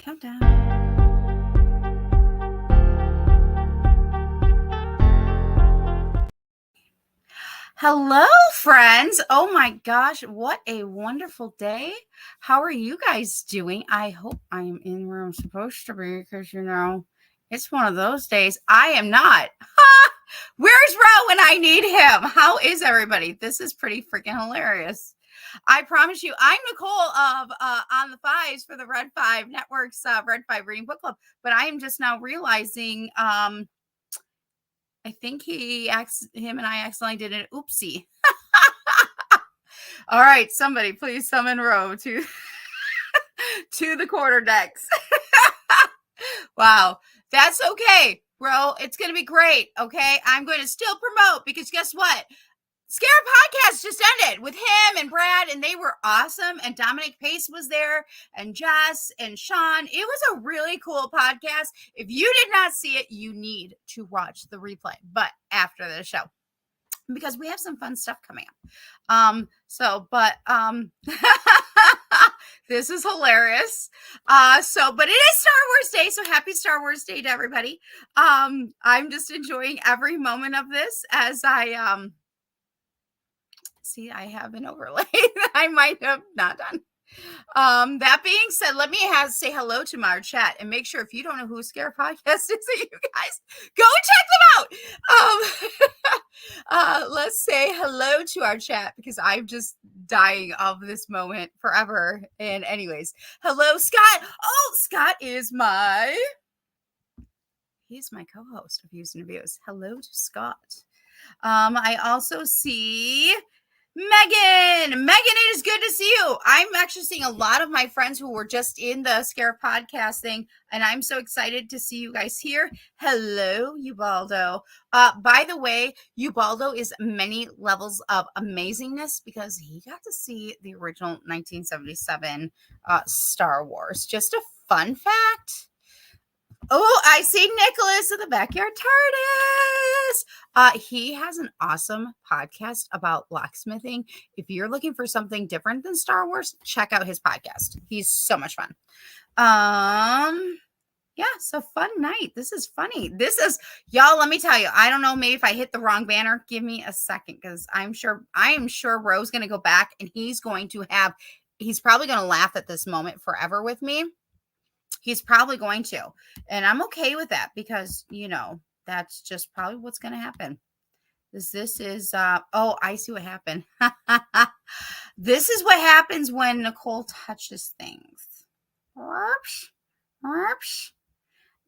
Countdown. Hello, friends. Oh my gosh, what a wonderful day. How are you guys doing? I hope I am in where I'm supposed to be because, it's one of those days. I am not. Where's Ro when I need him? How is everybody? This is pretty freaking hilarious. I promise you, I'm Nicole of On the Fives for the Red 5 Network's Red 5 Reading Book Club, but I am just now realizing I think him and I accidentally did an oopsie. All right, somebody please summon Ro to to the quarter decks. Wow, that's okay, Ro. It's going to be great. Okay, I'm going to still promote because guess what? Scare Podcast just ended with him and Brad, and they were awesome. And Dominic Pace was there, and Jess and Sean. It was a really cool podcast. If you did not see it, you need to watch the replay, but after the show, because we have some fun stuff coming up. This is hilarious. But it is Star Wars Day, so happy Star Wars Day to everybody. I'm just enjoying every moment of this as I see, I have an overlay that I might have not done. That being said, let me say hello to my chat and make sure if you don't know who Scare Podcast is, that you guys go and check them out. Let's say hello to our chat because I'm just dying of this moment forever. And anyways, hello, Scott. Oh, Scott is he's my co-host of Views and Reviews. Hello to Scott. I also see Megan, it is good to see you. I'm actually seeing a lot of my friends who were just in the Scare Podcast thing, and I'm so excited to see you guys here. Hello, Ubaldo. By the way, Ubaldo is many levels of amazingness because he got to see the original 1977 Star Wars. Just a fun fact. Oh, I see Nicholas in the backyard TARDIS. He has an awesome podcast about locksmithing. If you're looking for something different than Star Wars, check out his podcast. He's so much fun. Yeah, so fun night. This is funny. This is, y'all, let me tell you, I don't know, maybe if I hit the wrong banner, give me a second because I am sure Ro's going to go back and he's probably going to laugh at this moment forever with me. He's probably going to, and I'm okay with that because, that's just probably what's going to happen. This is, oh, I see what happened. This is what happens when Nicole touches things. Whoops, whoops.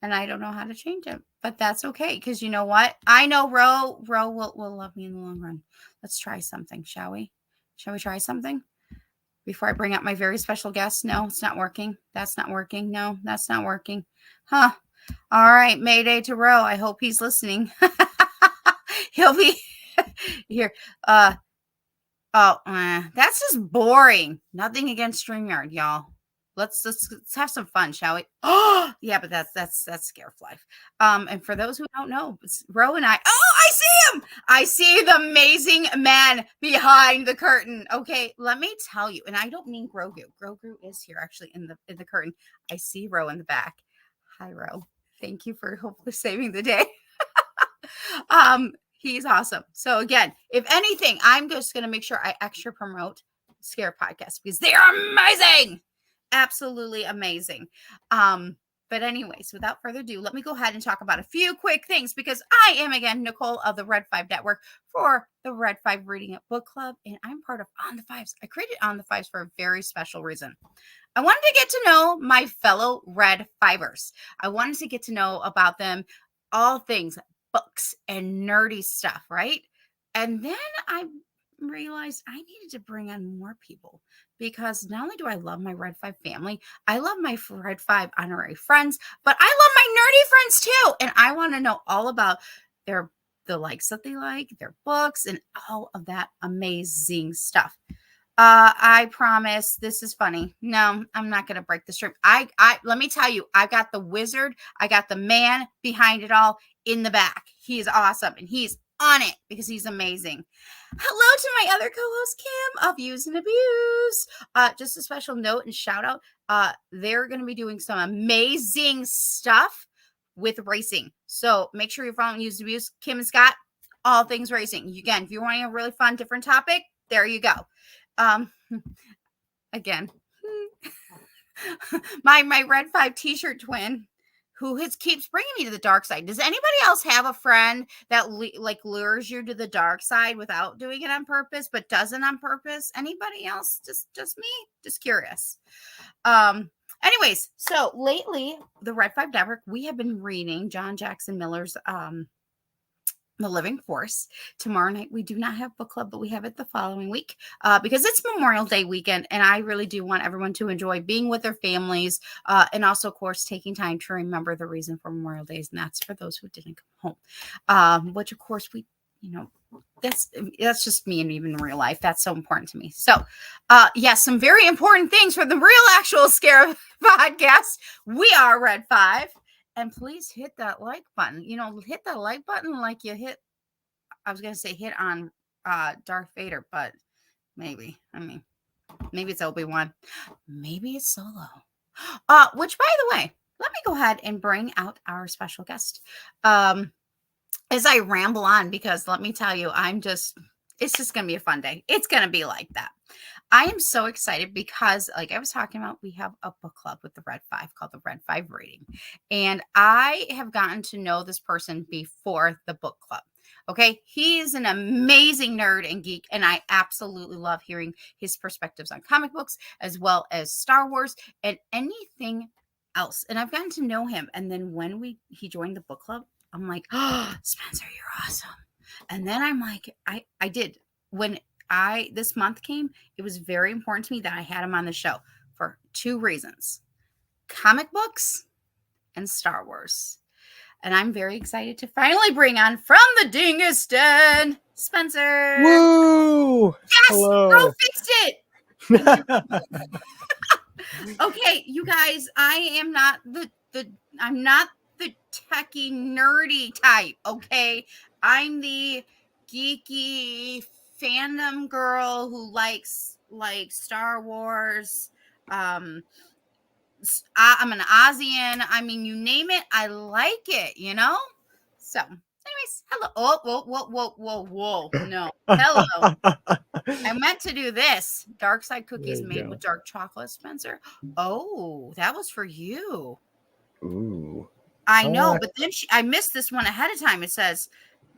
And I don't know how to change it, but that's okay. Because you know what? I know Ro will love me in the long run. Let's try something, shall we? Shall we try something? Before I bring up my very special guest. No, it's not working. That's not working. No, that's not working. Huh. All right. Mayday to Ro. I hope he's listening. He'll be here. That's just boring. Nothing against StreamYard, y'all. Let's have some fun, shall we? Oh, yeah, but that's Scare Life. And for those who don't know, it's Ro and I. Oh, I see him. I see the amazing man behind the curtain. Okay, let me tell you, and I don't mean Grogu. Grogu is here actually in the curtain. I see Ro in the back. Hi, Ro. Thank you for hopefully saving the day. He's awesome. So again, if anything, I'm just gonna make sure I extra promote Scare Podcast because they are amazing. Absolutely amazing. But anyways, without further ado, let me go ahead and talk about a few quick things because I am again Nicole of the Red 5 Network for the Red 5 Reading Book Club, and I'm part of On the Fives. I created On the Fives for a very special reason. I wanted to get to know my fellow Red Fivers. I wanted to get to know about them, all things books and nerdy stuff, right? And then I realized I needed to bring on more people because not only do I love my Red 5 family, I love my Red 5 honorary friends, but I love my nerdy friends too. And I want to know all about the likes that they like, their books, and all of that amazing stuff. I promise this is funny. No, I'm not going to break the stream. Let me tell you, I got the wizard. I got the man behind it all in the back. He's awesome. And he's on it because he's amazing. Hello to my other co-host, Kim of Views and Abuse. Just a special note and shout out. they're going to be doing some amazing stuff with racing. So make sure you're following Use Abuse, Kim and Scott, all things racing. Again, if you're wanting a really fun, different topic, there you go. Again, my Red 5 t-shirt twin who keeps bringing me to the dark side. Does anybody else have a friend that lures you to the dark side without doing it on purpose, but doesn't on purpose? Anybody else? Just me? Just curious. Anyways, so lately, the Red 5 Network, we have been reading John Jackson Miller's The Living Force. Tomorrow night, we do not have book club, but we have it the following week because it's Memorial Day weekend. And I really do want everyone to enjoy being with their families and also, of course, taking time to remember the reason for Memorial Days. And that's for those who didn't come home, which, of course, we, that's just me and even in real life. That's so important to me. So, yes, some very important things for the real actual Scare podcast. We are Red 5. And please hit that like button. Hit that like button like you hit, I was going to say hit on Darth Vader, but maybe. Maybe it's Obi-Wan. Maybe it's Solo. Which, by the way, let me go ahead and bring out our special guest. As I ramble on, because let me tell you, it's just going to be a fun day. It's going to be like that. I am so excited because, like I was talking about, we have a book club with the Red 5 called the Red 5 Reading. And I have gotten to know this person before the book club. Okay. He is an amazing nerd and geek. And I absolutely love hearing his perspectives on comic books, as well as Star Wars and anything else. And I've gotten to know him. And then when he joined the book club, I'm like, oh, Spencer, you're awesome. And then I'm like, I did. When this month came, it was very important to me that I had him on the show for 2 reasons: comic books and Star Wars. And I'm very excited to finally bring on from the Dingus Den, Spencer. Woo! Yes, hello. Bro fixed it. Okay, you guys, I'm not the techie nerdy type. Okay, I'm the geeky fandom girl who likes Star Wars. I'm an Ozian. I mean, you name it, I like it. So, anyways, hello. Whoa. No, hello. I meant to do this. Dark side cookies made with dark chocolate, Spencer. Oh, that was for you. Ooh. I know, but then I missed this one ahead of time. It says,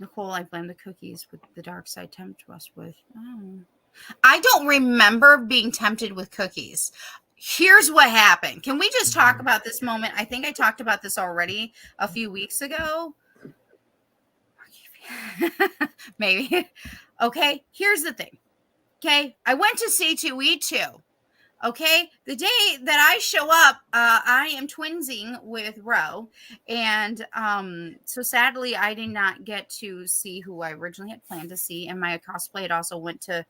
Nicole, I blame the cookies with the dark side tempted us with. Oh. I don't remember being tempted with cookies. Here's what happened. Can we just talk about this moment? I think I talked about this already a few weeks ago. Maybe. Okay, here's the thing. Okay, I went to C2E2. Okay, the day that I show up, I am twinsing with Ro, and so sadly, I did not get to see who I originally had planned to see, and my cosplay had also went to,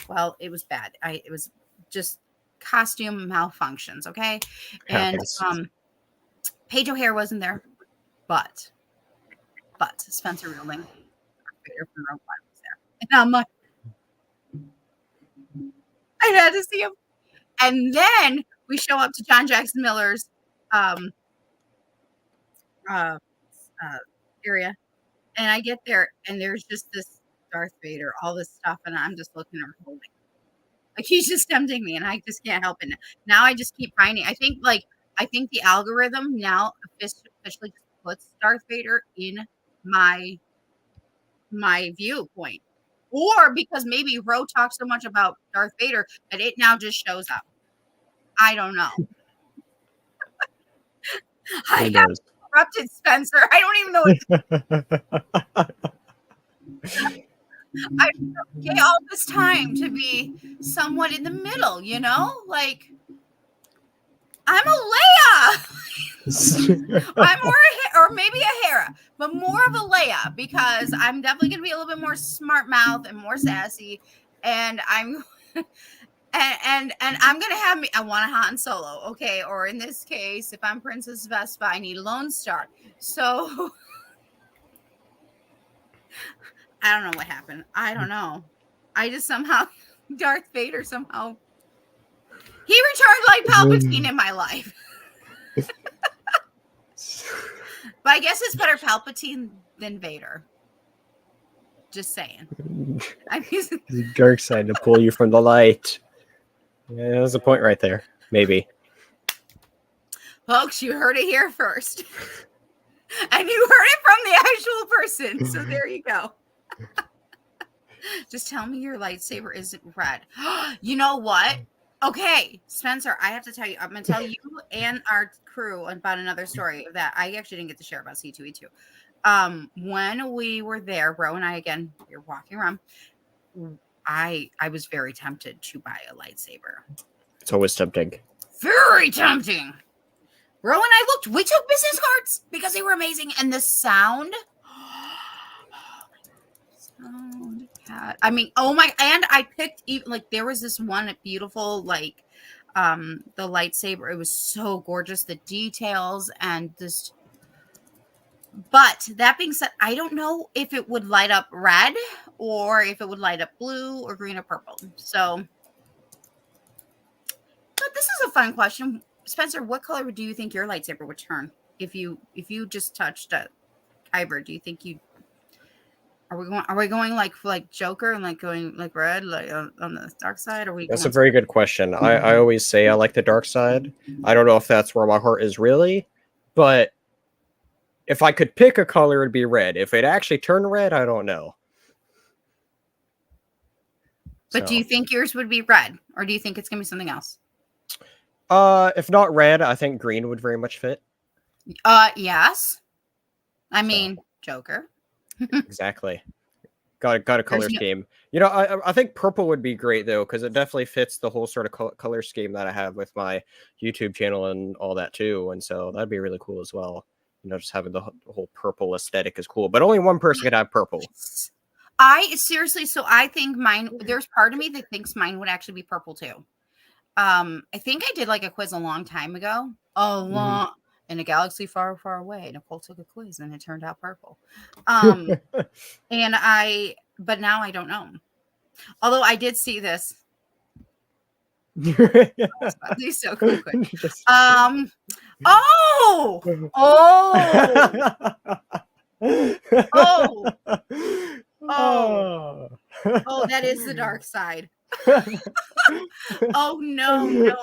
well, it was bad. It was just costume malfunctions. Okay, and Paige O'Hare wasn't there, but Spencer Reeling from Rogue One was there, and I'm like, I had to see him. And then we show up to John Jackson Miller's area, and I get there, and there's just this Darth Vader, all this stuff, and I'm just looking at her holding. Like, he's just tempting me, and I just can't help it. Now I just keep finding. I think the algorithm now officially just puts Darth Vader in my viewpoint, or because maybe Ro talks so much about Darth Vader that it now just shows up. I don't know. I got corrupted, Spencer. I don't even know what I gave all this time to be somewhat in the middle, like I'm a Leia. I'm or maybe a Hera, but more of a Leia, because I'm definitely gonna be a little bit more smart mouth and more sassy, and I'm and I'm gonna have I want a Han Solo, okay, or in this case, if I'm Princess Vespa, I need Lone Star. So I don't know what happened. I don't know. I just somehow Darth Vader somehow He returned like Palpatine in my life. But I guess it's better Palpatine than Vader. Just saying. I'm using The dark side to pull you from the light. Yeah, there's a point right there. Maybe. Folks, you heard it here first. And you heard it from the actual person. So there you go. Just tell me your lightsaber isn't red. You know what? Okay, Spencer, I have to tell you, I'm going to tell you and our crew about another story that I actually didn't get to share about C2E2. When we were there, Ro and I, again, we were walking around. I was very tempted to buy a lightsaber. It's always tempting. Very tempting. Ro and I looked. We took business cards because they were amazing, and the sound. I mean, oh my! And I picked even like there was this one beautiful like, the lightsaber. It was so gorgeous, the details and this. But that being said, I don't know if it would light up red or if it would light up blue or green or purple. So, but this is a fun question, Spencer. What color do you think your lightsaber would turn if you just touched a kyber? Do you think you? Are we going like Joker and like going like red like on the dark side? Or That's a very good question. I always say I like the dark side. I don't know if that's where my heart is really, but if I could pick a color, it'd be red. If it actually turned red, I don't know. But do you think yours would be red, or do you think it's gonna be something else? If not red, I think green would very much fit. Yes. I mean, Joker. Exactly. Got a color scheme. You know, I think purple would be great though, because it definitely fits the whole sort of color scheme that I have with my YouTube channel and all that too. And so that'd be really cool as well. You know, just having the whole purple aesthetic is cool. But only one person could have purple. I think mine. There's part of me that thinks mine would actually be purple too. I think I did like a quiz a long time ago. In a galaxy far, far away. Nicole took a quiz and it turned out purple. But now I don't know. Although I did see this. These so quick. Oh, that is the dark side. Oh no.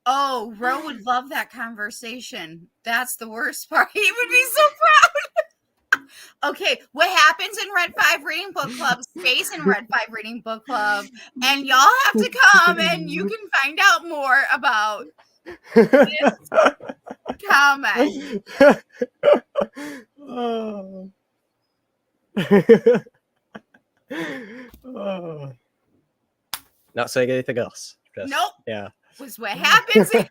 Oh, Ro would love that conversation. That's the worst part. He would be so proud. Okay, what happens in Red 5 Reading Book Club stays in Red 5 Reading Book Club, and y'all have to come and you can find out more about this comment. Not saying anything else. Nope. Yeah. Was what happens in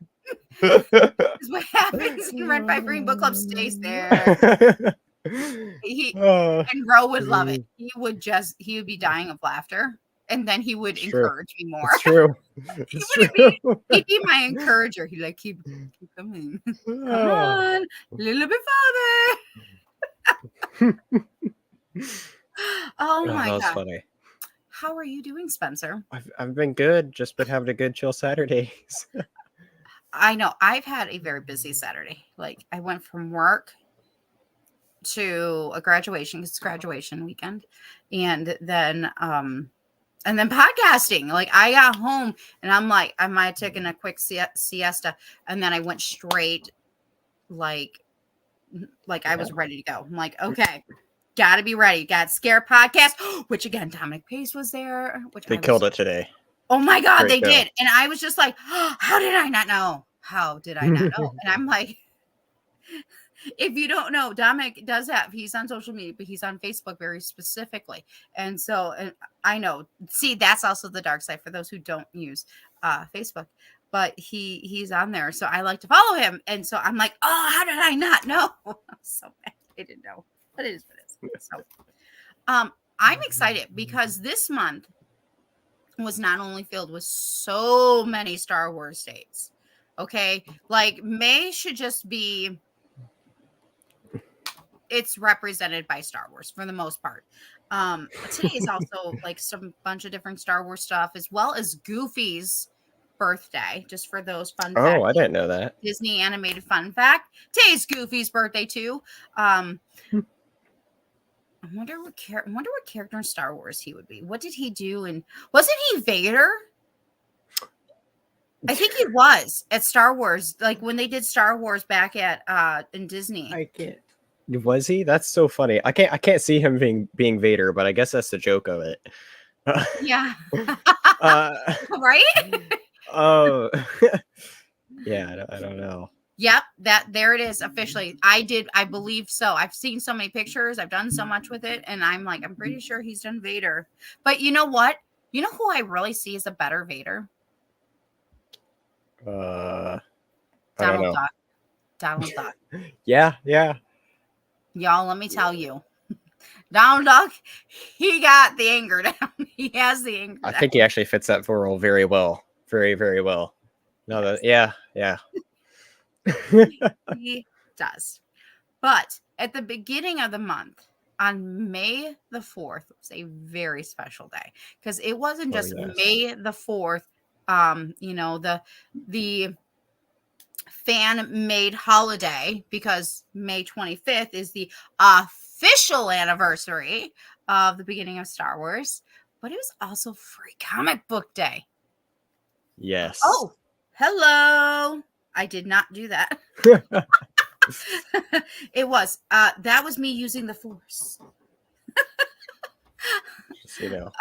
Red 5 Reading Book Club stays there. And Ro would love it. He would be dying of laughter, and then he would encourage me more. It's true. He'd be my encourager. He'd like keep coming. Come on, a little bit farther. Oh my god. That was funny. How are you doing, Spencer? I've been good. Just been having a good chill Saturdays. I know. I've had a very busy Saturday. Like I went from work to a graduation. It's graduation weekend, and then podcasting. Like I got home and I'm like, I might have taken a quick siesta, and then I went straight like I was ready to go. I'm like, okay. Gotta be ready. Got Scare podcast, which again, Dominic Pace was there. They killed it today. Oh my god, they did. And I was just like, how did I not know? How did I not know? And I'm like, if you don't know, Dominic does he's on social media, but he's on Facebook very specifically. And so I know. See, that's also the dark side for those who don't use Facebook. But he's on there. So I like to follow him. And so I'm like, oh, how did I not know? I'm so bad. I didn't know. But it is what it is. So I'm excited because this month was not only filled with so many Star Wars dates. Okay. Like May should just be, it's represented by Star Wars for the most part. Today is also like some bunch of different Star Wars stuff, as well as Goofy's birthday, just for those fun Oh, facts. I didn't know that. Disney animated fun fact. Today's Goofy's birthday too. I wonder what character in Star Wars he would be. What did he do? And wasn't he Vader? I think he was at Star Wars, like when they did Star Wars back at in Disney. I can't. Was he? That's so funny. I can't see him being Vader, but I guess that's the joke of it. Yeah. Right? Oh. Yeah, I don't know. Yep, there it is officially. I believe so. I've seen so many pictures. I've done so much with it, and I'm pretty sure he's done Vader. But you know what? You know who I really see as a better Vader? I Donald don't know. Duck. Donald Duck. Yeah. Y'all, let me tell you. Donald Duck, he got the anger down. He has the anger down. I think he actually fits that role very well. Very, very well. No, yeah. He does. But at the beginning of the month, on May the 4th, was a very special day because it wasn't just May the 4th, the fan-made holiday, because May 25th is the official anniversary of the beginning of Star Wars, but it was also Free Comic Book Day. Yes. Oh, hello. I did not do that. It was. That was me using the Force. Just, you know.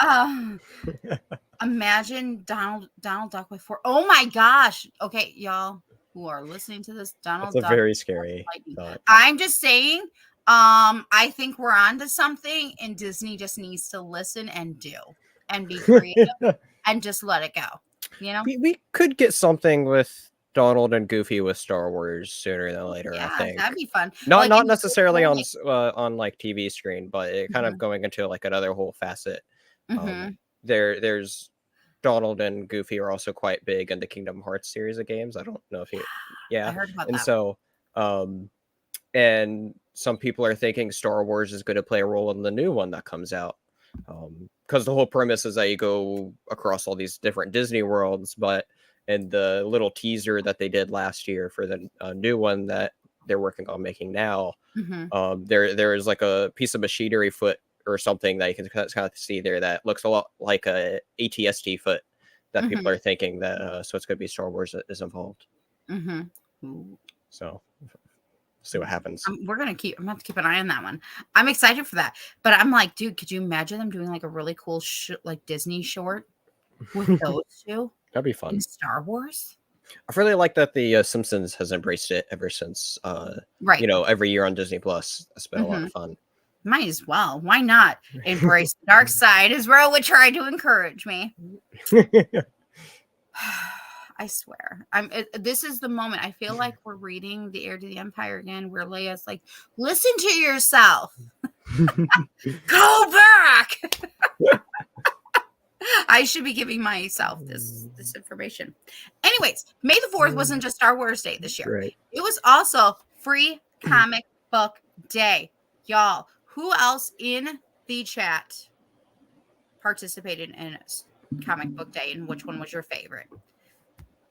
Imagine Donald Duck with Force. Oh my gosh. Okay, y'all who are listening to this, Donald Duck. It's a very scary thought. I'm just saying, I think we're on to something, and Disney just needs to listen and do and be creative and just let it go. You know? We could get something with Donald and Goofy with Star Wars sooner than later. Yeah, I think that'd be fun. Not necessarily on TV screen, but it kind of going into another whole facet. There's Donald and Goofy are also quite big in the Kingdom Hearts series of games. I don't know if you, I heard about and that. So, and some people are thinking Star Wars is going to play a role in the new one that comes out. Because the whole premise is that you go across all these different Disney worlds, but in the little teaser that they did last year for the new one that they're working on making now, there is a piece of machinery foot or something that you can kind of see there that looks a lot like a ATST foot that people are thinking that so it's going to be Star Wars that is involved. So see what happens. I'm going to have to keep an eye on that one. I'm excited for that, but I'm like, dude, could you imagine them doing a really cool Disney short with those two? That'd be fun. In Star Wars. I really like that the Simpsons has embraced it ever since. Right. Every year on Disney Plus. It's been a lot of fun. Might as well. Why not embrace the dark side? Is Ro would try to encourage me. I swear. This is the moment. I feel like we're reading The Heir to the Empire again, where Leia's like, listen to yourself. Go back. I should be giving myself this information. Anyways, May the 4th wasn't just Star Wars Day this year. Right. It was also Free Comic Book Day. Y'all, who else in the chat participated in Comic Book Day, and which one was your favorite?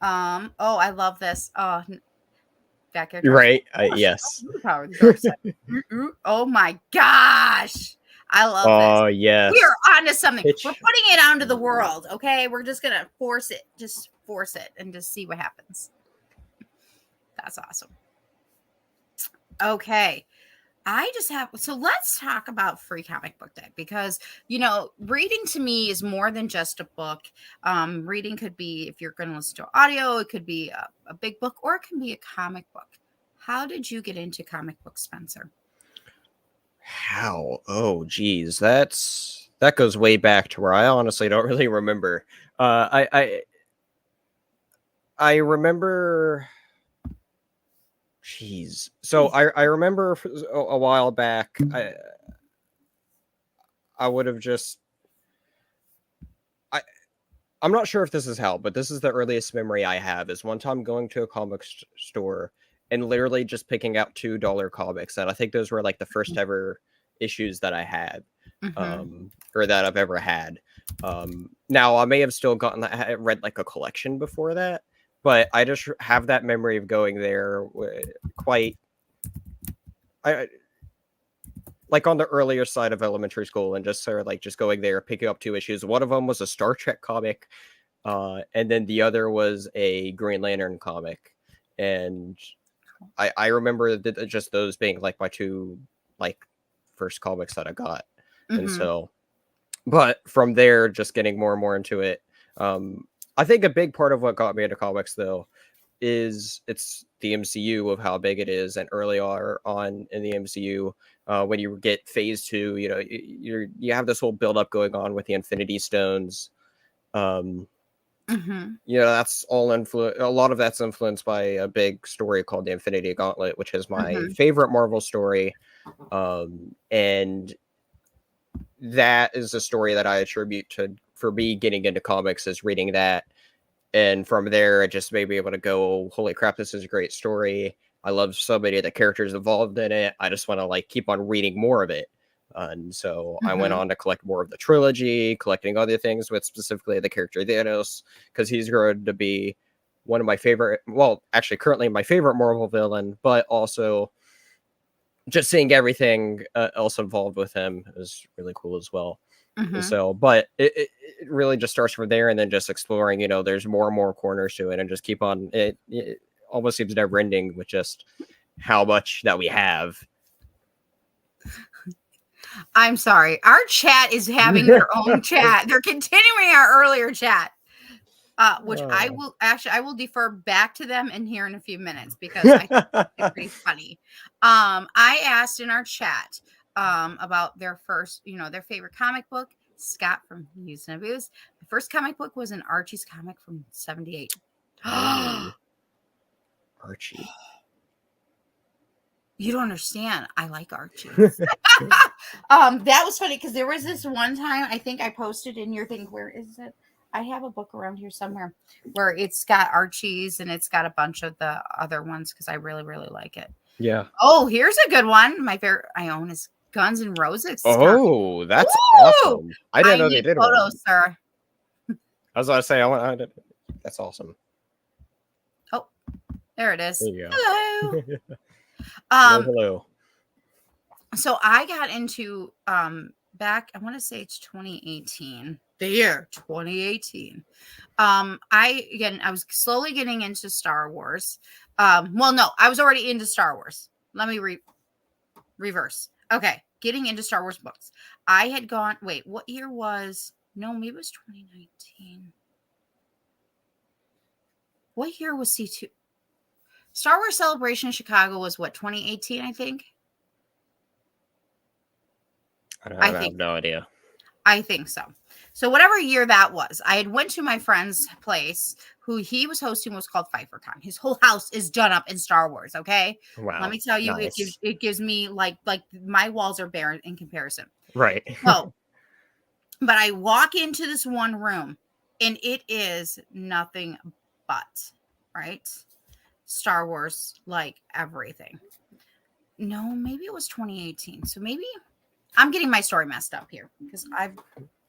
Oh, I love this. Oh, backyard. Right. Yes. Oh my gosh. I love this. Oh, yes. We are onto something. We're putting it onto the world, okay? We're just going to force it. Just force it and just see what happens. That's awesome. Okay. So let's talk about Free Comic Book Day, because, reading to me is more than just a book. Reading could be, if you're going to listen to audio, it could be a big book, or it can be a comic book. How did you get into comic books, Spencer? How? Oh, geez. That goes way back to where I honestly don't really remember. I remember. Jeez. So I remember a while back. I would have just. I'm not sure if this is how, but this is the earliest memory I have. Is one time going to a comic store and literally just picking out $2 comics, and I think those were the first ever issues that I had. or that I've ever had. Now I may have still read like a collection before that, but I just have that memory of going there quite. I like on the earlier side of elementary school and just sort of like just going there, picking up 2 issues. One of them was a Star Trek comic, and then the other was a Green Lantern comic. And I remember just those being like my 2 like first comics that I got. And so, but from there, just getting more and more into it. I think a big part of what got me into comics though is it's the MCU of how big it is, and early on in the MCU, when you get phase 2, you know, you have this whole build up going on with the Infinity Stones. You know, that's all a lot of that's influenced by a big story called the Infinity Gauntlet, which is my favorite Marvel story. And that is a story that I attribute to for me getting into comics, is reading that. And from there, it just made me able to go, holy crap, this is a great story. I love so many of the characters involved in it. I just want to like keep on reading more of it. And so I went on to collect more of the trilogy, collecting other things with specifically the character Thanos, because he's grown to be one of my favorite, well, actually currently my favorite Marvel villain, but also just seeing everything else involved with him is really cool as well. And so, but it really just starts from there, and then just exploring, you know, there's more and more corners to it, and just keep on, it almost seems never ending with just how much that we have. I'm sorry. Our chat is having their own chat. They're continuing our earlier chat. Which I will defer back to them in here in a few minutes, because I think it's pretty funny. I asked in our chat about their first, you know, their favorite comic book. Scott from Use and Abuse. The first comic book was an Archie's comic from 78. Archie. You don't understand. I like Archie. That was funny because there was this one time, I think I posted in your thing. Where is it? I have a book around here somewhere where it's got Archie's and it's got a bunch of the other ones because I really, really like it. Yeah. Oh, here's a good one. My favorite I own is Guns N' Roses. Oh, that's awesome. I didn't know they did photos, one. Sir. I was going to say, that's awesome. Oh, there it is. There you go. Hello. Hello. So I got into back, I want to say it's 2018. The year 2018. I was slowly getting into Star Wars. Well, no, I was already into Star Wars. Let me reverse. Okay, getting into Star Wars books. I had gone, wait, what year was, no, maybe it was 2019. What year was C2? Star Wars Celebration in Chicago was what, 2018, I think? I have no idea. I think so. So whatever year that was, I had went to my friend's place who he was hosting, was called PfeifferCon. His whole house is done up in Star Wars. Okay. Wow. Let me tell you, nice. it gives me like my walls are bare in comparison. Right. So, but I walk into this one room and it is nothing but, right? Star Wars, like everything. No, maybe it was 2018. So maybe I'm getting my story messed up here because I'm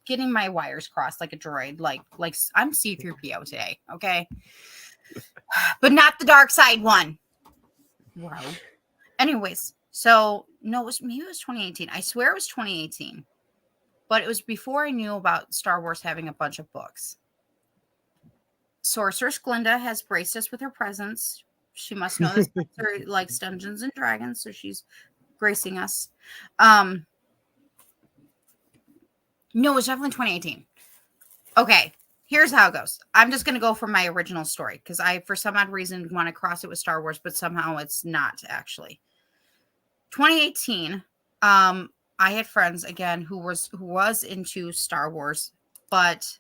getting my wires crossed like a droid. Like I'm C-3PO today, okay? But not the dark side one. Wow. Anyways, so no, maybe it was 2018. I swear it was 2018. But it was before I knew about Star Wars having a bunch of books. Sorceress Glinda has graced us with her presence. She must know this likes Dungeons and Dragons, so she's gracing us. No, it's definitely 2018. Okay, here's how it goes. I'm just going to go from my original story because I, for some odd reason, want to cross it with Star Wars, but somehow it's not actually. 2018, I had friends, again, who was into Star Wars, but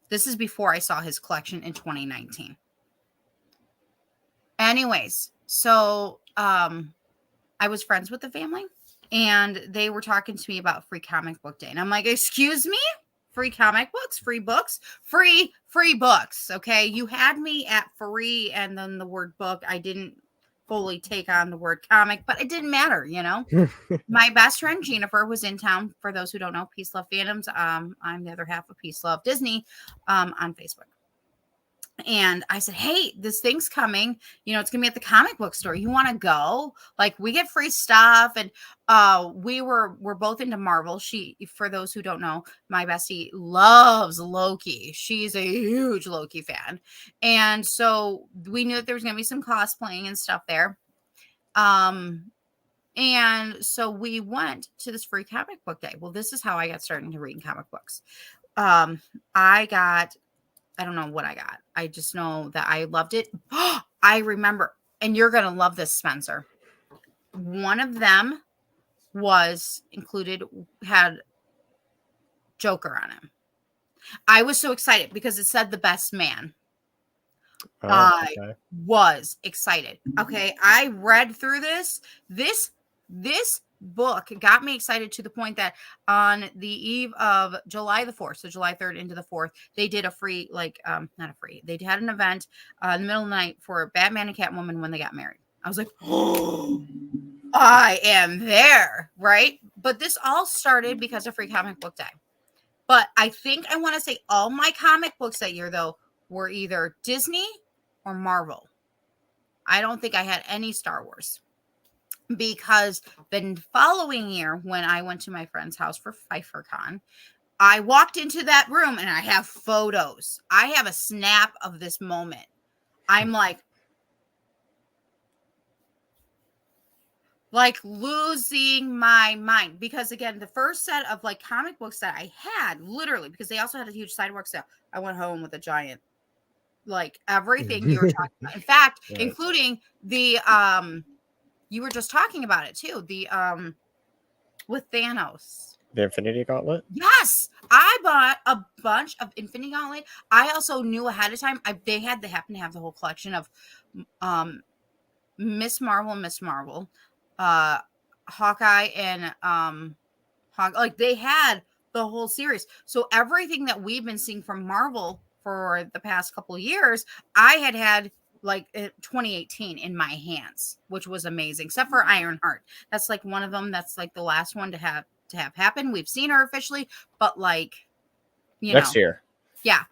this is before I saw his collection in 2019. Anyways, so I was friends with the family and they were talking to me about free comic book day. And I'm like, excuse me? Free comic books, free books, free books. Okay. You had me at free and then the word book. I didn't fully take on the word comic, but it didn't matter, My best friend Jennifer was in town. For those who don't know, Peace Love Fandoms. I'm the other half of Peace Love Disney on Facebook. And I said, hey, this thing's coming. It's gonna be at the comic book store. You want to go? Like, we get free stuff. And we're both into Marvel. For those who don't know, my bestie loves Loki. She's a huge Loki fan. And so we knew that there was gonna be some cosplaying and stuff there. And so we went to this free comic book day. Well, this is how I got started into reading comic books. I don't know what I got. I just know that I loved it. I remember, and you're going to love this, Spencer. One of them had Joker on him. I was so excited because it said the best man. Oh, I was excited. Okay. I read through this book got me excited to the point that on the eve of July the 4th, so July 3rd into the 4th, they did a free, they had an event in the middle of the night for Batman and Catwoman when they got married. I was like, oh, I am there, right? But this all started because of Free Comic Book Day. But I think I want to say all my comic books that year, though, were either Disney or Marvel. I don't think I had any Star Wars. Because the following year, when I went to my friend's house for PfeifferCon, I walked into that room and I have photos. I have a snap of this moment. I'm like losing my mind. Because again, the first set of comic books that I had, literally, because they also had a huge sidewalk sale, I went home with a giant, everything you were talking about. In fact, yes. Including the you were just talking about it too. The with Thanos. The Infinity Gauntlet? Yes. I bought a bunch of Infinity Gauntlet. I also knew ahead of time. They happened to have the whole collection of Miss Marvel, Hawkeye and they had the whole series. So everything that we've been seeing from Marvel for the past couple of years, I had 2018 in my hands, which was amazing, except for Ironheart. That's one of them. That's the last one to have happen. We've seen her officially, but next year. Yeah.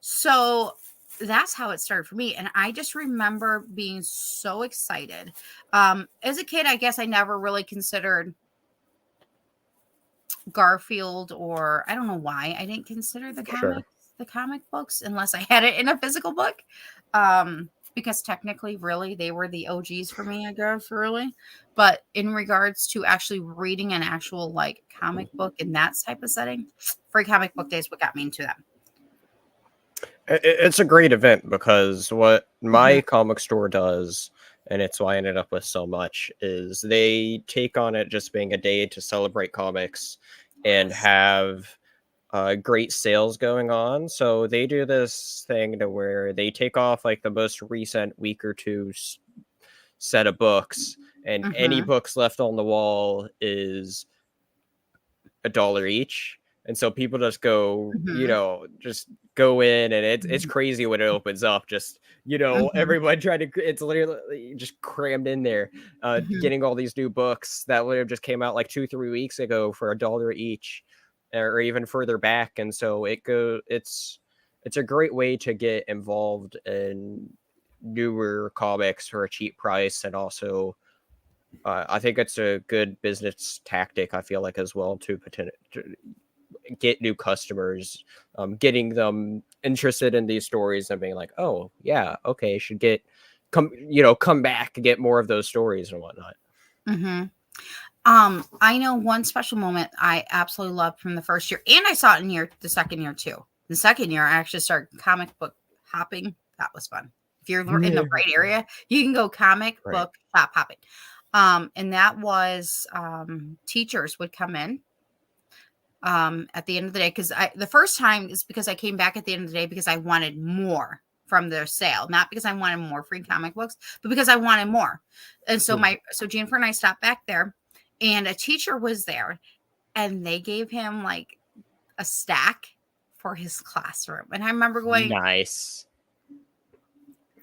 So that's how it started for me. And I just remember being so excited. As a kid, I guess I never really considered Garfield, or I don't know why I didn't consider the comic books unless I had it in a physical book. Because technically, really, they were the OGs for me, I guess, really. But in regards to actually reading an actual comic book in that type of setting, Free Comic Book Day is what got me into that. It's a great event because what my comic store does, and it's why I ended up with so much, is they take on it just being a day to celebrate comics and have great sales going on. So they do this thing to where they take off the most recent week or two set of books, and any books left on the wall is $1 each. And so people just go, just go in, and it's crazy when it opens up. Just, everyone trying to, it's literally just crammed in there, getting all these new books that would have just came out 2-3 weeks ago for $1 each, or even further back. And so it's a great way to get involved in newer comics for a cheap price. And also, I think it's a good business tactic, I feel as well, to get new customers, getting them interested in these stories and being oh yeah, okay, should come back and get more of those stories and whatnot. I know one special moment I absolutely loved from the first year, and I saw it in the second year too. The second year, I actually started comic book hopping. That was fun. If you're in the right area, you can go comic book shop hopping. And that was teachers would come in at the end of the day, because the first time is because I came back at the end of the day because I wanted more from their sale, not because I wanted more free comic books, but because I wanted more. And so so Jennifer and I stopped back there, and a teacher was there, and they gave him a stack for his classroom. And I remember going, nice.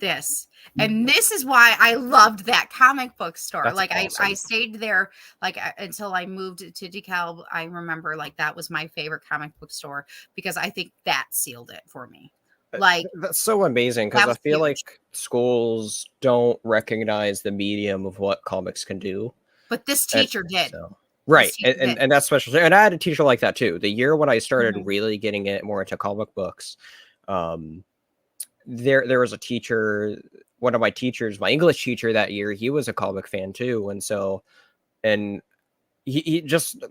this. And this is why I loved that comic book store. That's like awesome. I stayed there like until I moved to DeKalb. I remember like that was my favorite comic book store because I think that sealed it for me. Like that's so amazing because I feel like schools don't recognize the medium of what comics can do. But this teacher did. So, right. And that's special. And I had a teacher like that too. The year when I started really getting it more into comic books, there was a teacher, one of my teachers, my English teacher that year, he was a comic fan too. And so, and he just,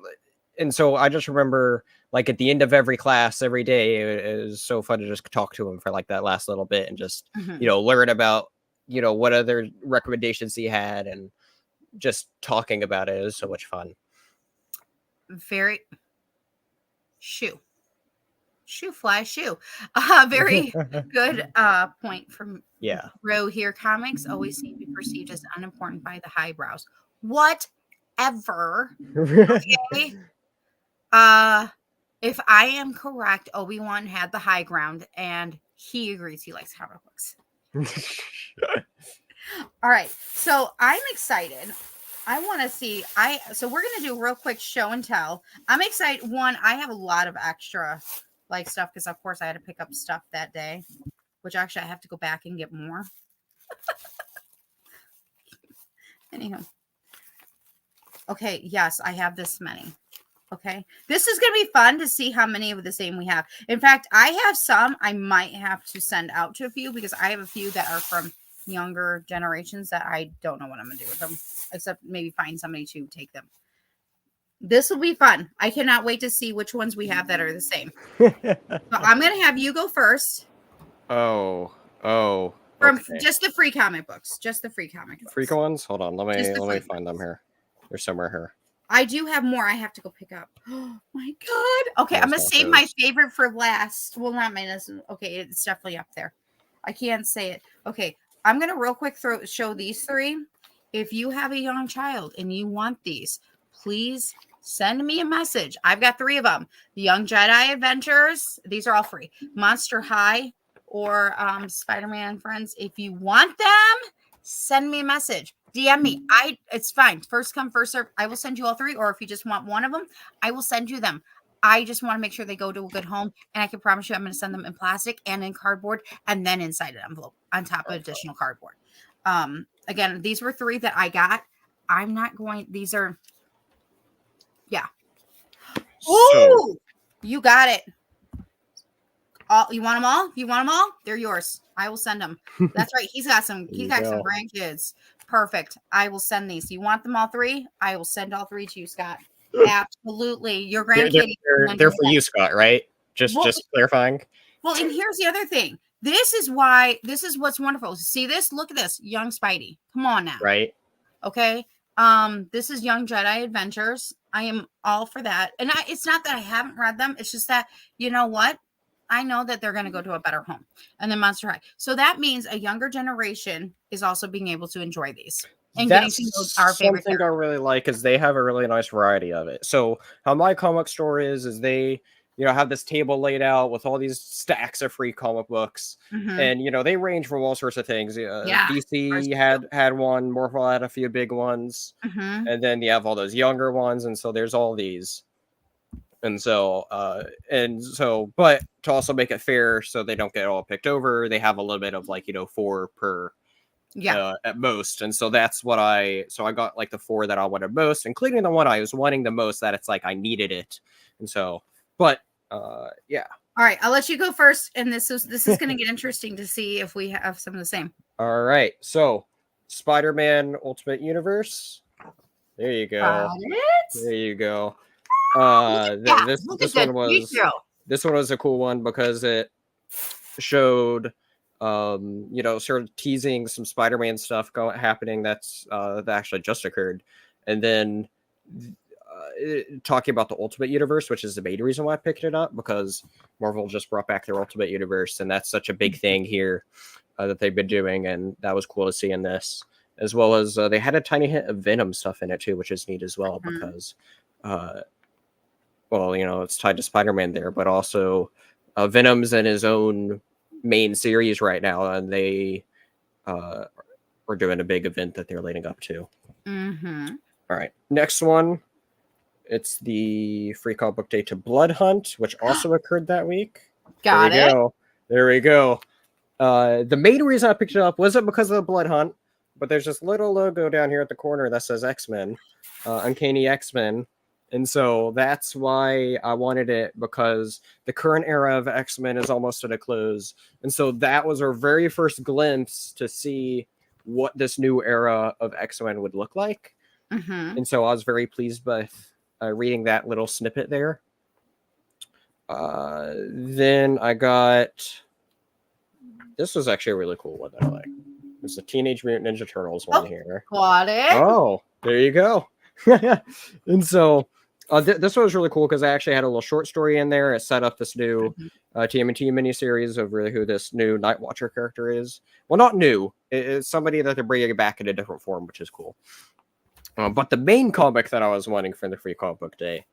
and so I just remember like at the end of every class, every day, it was so fun to just talk to him for like that last little bit and just, learn about, what other recommendations he had and just talking about it. It was so much fun. Very shoe fly shoe. Very good point from Row here. Comics always seem to be perceived as unimportant by the highbrows. Whatever. Okay. If I am correct, Obi-Wan had the high ground and he agrees he likes comic books. All right. So I'm excited. I want to see. So we're gonna do a real quick show and tell. I'm excited. One, I have a lot of extra stuff because of course I had to pick up stuff that day, which actually I have to go back and get more. Anyhow. Okay, yes, I have this many. Okay. This is gonna be fun to see how many of the same we have. In fact, I have some I might have to send out to a few because I have a few that are from younger generations that I don't know what I'm gonna do with them, except maybe find somebody to take them. This will be fun. I cannot wait to see which ones we have that are the same. So I'm gonna have you go first. Oh. From just the free comic books. Just the free comic books. Free ones? Hold on. Let me find them here. They're somewhere here. I do have more I have to go pick up. Oh my god. Okay, I'm gonna save my favorite for last. Well, not mine. Okay, it's definitely up there. I can't say it. Okay, I'm gonna real quick show these three. If you have a young child and you want these, please send me a message. I've got 3 of them. The Young Jedi Adventures. These are all free. Monster High or Spider-Man Friends. If you want them, send me a message. DM me. It's fine. First come, first serve. I will send you all 3. Or if you just want one of them, I will send you them. I just want to make sure they go to a good home. And I can promise you I'm going to send them in plastic and in cardboard and then inside an envelope on top of additional cardboard. Again, these were 3 that I got. I'm not going. These are. Yeah. Oh, you got it. You want them all? You want them all? They're yours. I will send them. That's right. He's got some grandkids. Perfect. I will send these. You want them all 3? I will send all 3 to you, Scott. Absolutely. Your grandkid. They're for you, Scott, right? Just clarifying. Well, and here's the other thing. This is what's wonderful. See this? Look at this. Young Spidey. Come on now. Right. Okay. This is Young Jedi Adventures. I am all for that. And it's not that I haven't read them. It's just that, you know what? I know that they're going to go to a better home. And then Monster High. So that means a younger generation is also being able to enjoy these. And that's getting to know our favorite something I really like is they have a really nice variety of it. So how my comic store is they, have this table laid out with all these stacks of free comic books. And, they range from all sorts of things. DC had one, Marvel had a few big ones. And then you have all those younger ones. And so there's all these. And so, but to also make it fair so they don't get all picked over, they have a little bit of 4 per at most. And so that's what I got the 4 that I wanted most, including the one I was wanting the most that it's I needed it. And so, but yeah. All right, I'll let you go first. And this is going to get interesting to see if we have some of the same. All right. So Spider-Man Ultimate Universe. There you go. Got it. There you go. This one was a cool one because it showed sort of teasing some Spider-Man stuff happening that actually just occurred, and then talking about the Ultimate Universe, which is the main reason why I picked it up, because Marvel just brought back their Ultimate Universe, and that's such a big thing here that they've been doing, and that was cool to see in this, as well as they had a tiny hint of Venom stuff in it too, which is neat as well, because it's tied to Spider-Man there, but also Venom's in his own main series right now, and they are doing a big event that they're leading up to. Mm-hmm. All right, next one. It's the free comic book day to Blood Hunt, which also occurred that week. Got there we it. go. There we go. The main reason I picked it up wasn't because of the Blood Hunt, but there's this little logo down here at the corner that says X-Men, Uncanny X-Men. And so that's why I wanted it, because the current era of X-Men is almost at a close. And so that was our very first glimpse to see what this new era of X-Men would look like. Mm-hmm. And so I was very pleased with reading that little snippet there. Then I got... This was actually a really cool one that I like. There's a Teenage Mutant Ninja Turtles one here. Got it. Oh, there you go. And so this one was really cool because I actually had a little short story in there. It set up this new TMNT miniseries of really who this new Night Watcher character is. Well, not new. It's somebody that they're bringing back in a different form, which is cool. But the main comic that I was wanting for the free comic book day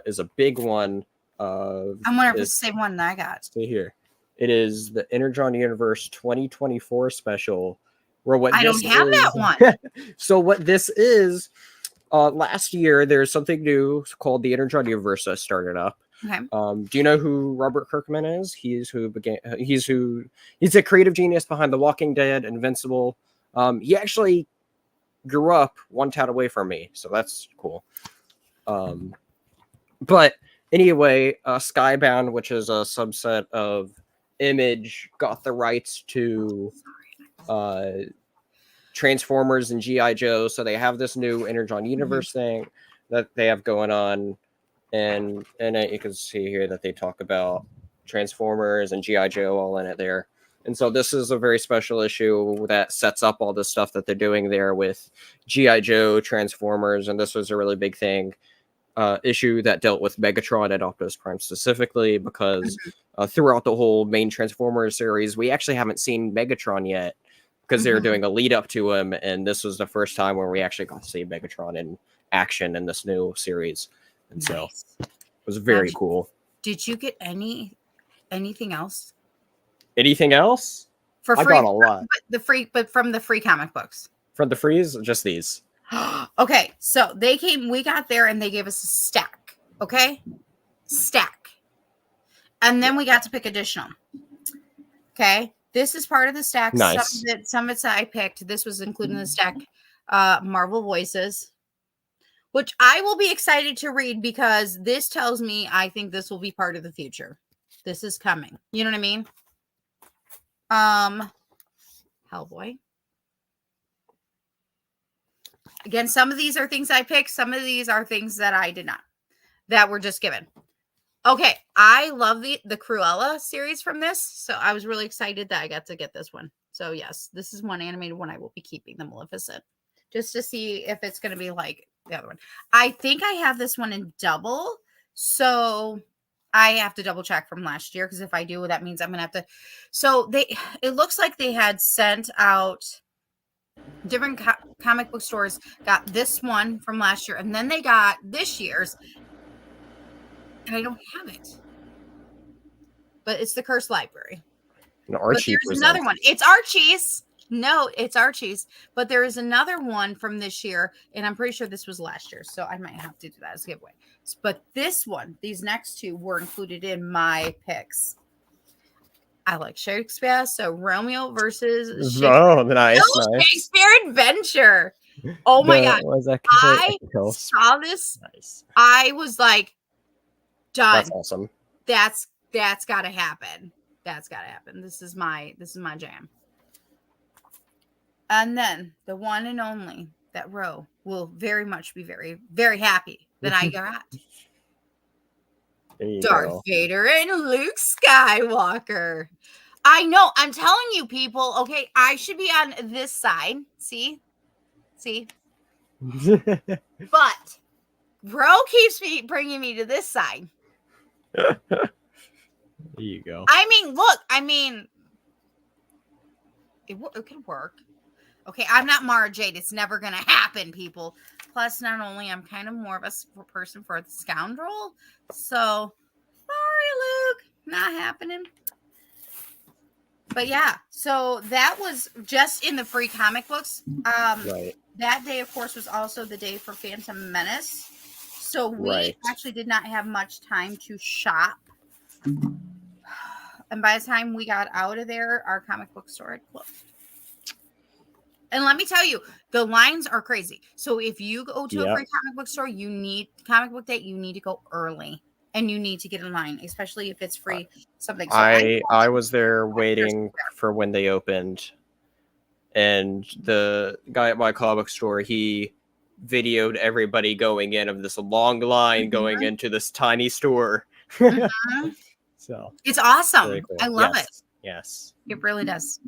is a big one. I'm wondering if it's the same one that I got. Stay here. It is the Energon Universe 2024 special. Where what I don't have that one. So what this is, last year there's something new called the Energon Universe that started up. Okay. Do you know who Robert Kirkman is? He's the creative genius behind The Walking Dead, Invincible. He actually grew up one town away from me, so that's cool. But anyway, Skybound, which is a subset of Image, got the rights to Transformers and G.I. Joe, so they have this new Energon Universe thing that they have going on, and you can see here that they talk about Transformers and G.I. Joe all in it there. And so this is a very special issue that sets up all the stuff that they're doing there with G.I. Joe, Transformers, and this was a really big thing. Issue that dealt with Megatron and Optimus Prime specifically, because throughout the whole main Transformers series, we actually haven't seen Megatron yet, because they're doing a lead up to him, and this was the first time where we actually got to see Megatron in action in this new series, and so it was very cool. Did you get anything else? Anything else? For free? I got a lot. But from the free comic books. From the freeze, just these. Okay, so we got there and they gave us a stack. Okay, stack, and then we got to pick additional. Okay, this is part of the stack. Nice. Some of it's that I picked. This was included in the stack. Marvel Voices, which I will be excited to read, because this tells me I think this will be part of the future. This is coming. You know what I mean? Hellboy. Again, some of these are things I picked. Some of these are things that I did not, that were just given. Okay, I love the Cruella series from this, so I was really excited that I got to get this one. So yes, this is one animated one I will be keeping, the Maleficent, just to see if it's going to be like the other one. I think I have this one in double, so I have to double check from last year, because if I do, that means I'm going to have to. So it looks like they had sent out. Different comic book stores got this one from last year, and then they got this year's, and I don't have it. But it's the Cursed Library. An Archie. There's another one. It's Archie's. No, it's Archie's. But there is another one from this year, and I'm pretty sure this was last year, so I might have to do that as a giveaway. But this one, these next two were included in my picks. I like Shakespeare, so Romeo versus Shakespeare. Oh, nice. Shakespeare Adventure. Oh my God. I saw this. Nice. I was like, done. That's awesome. That's gotta happen. That's gotta happen. This is my jam. And then the one and only that Ro will very much be very, very happy that I got. Darth Vader and Luke Skywalker. I know. I'm telling you, people. Okay, I should be on this side. See. But Bro keeps bringing me to this side. There you go. I mean, look. It could work. Okay, I'm not Mara Jade. It's never gonna happen, people. Plus, not only I'm kind of more of a person for the scoundrel, so sorry, Luke, not happening. But yeah, so that was just in the free comic books. Right. That day, of course, was also the day for Phantom Menace. So we actually did not have much time to shop. And by the time we got out of there, our comic book store had closed. And let me tell you, the lines are crazy. So if you go to a free comic book store, you need comic book day, you need to go early. And you need to get in line, especially if it's free something. So I was there waiting for when they opened, and the guy at my comic store, he videoed everybody going in of this long line going into this tiny store. So it's awesome. cool. I love it. Yes, it really does.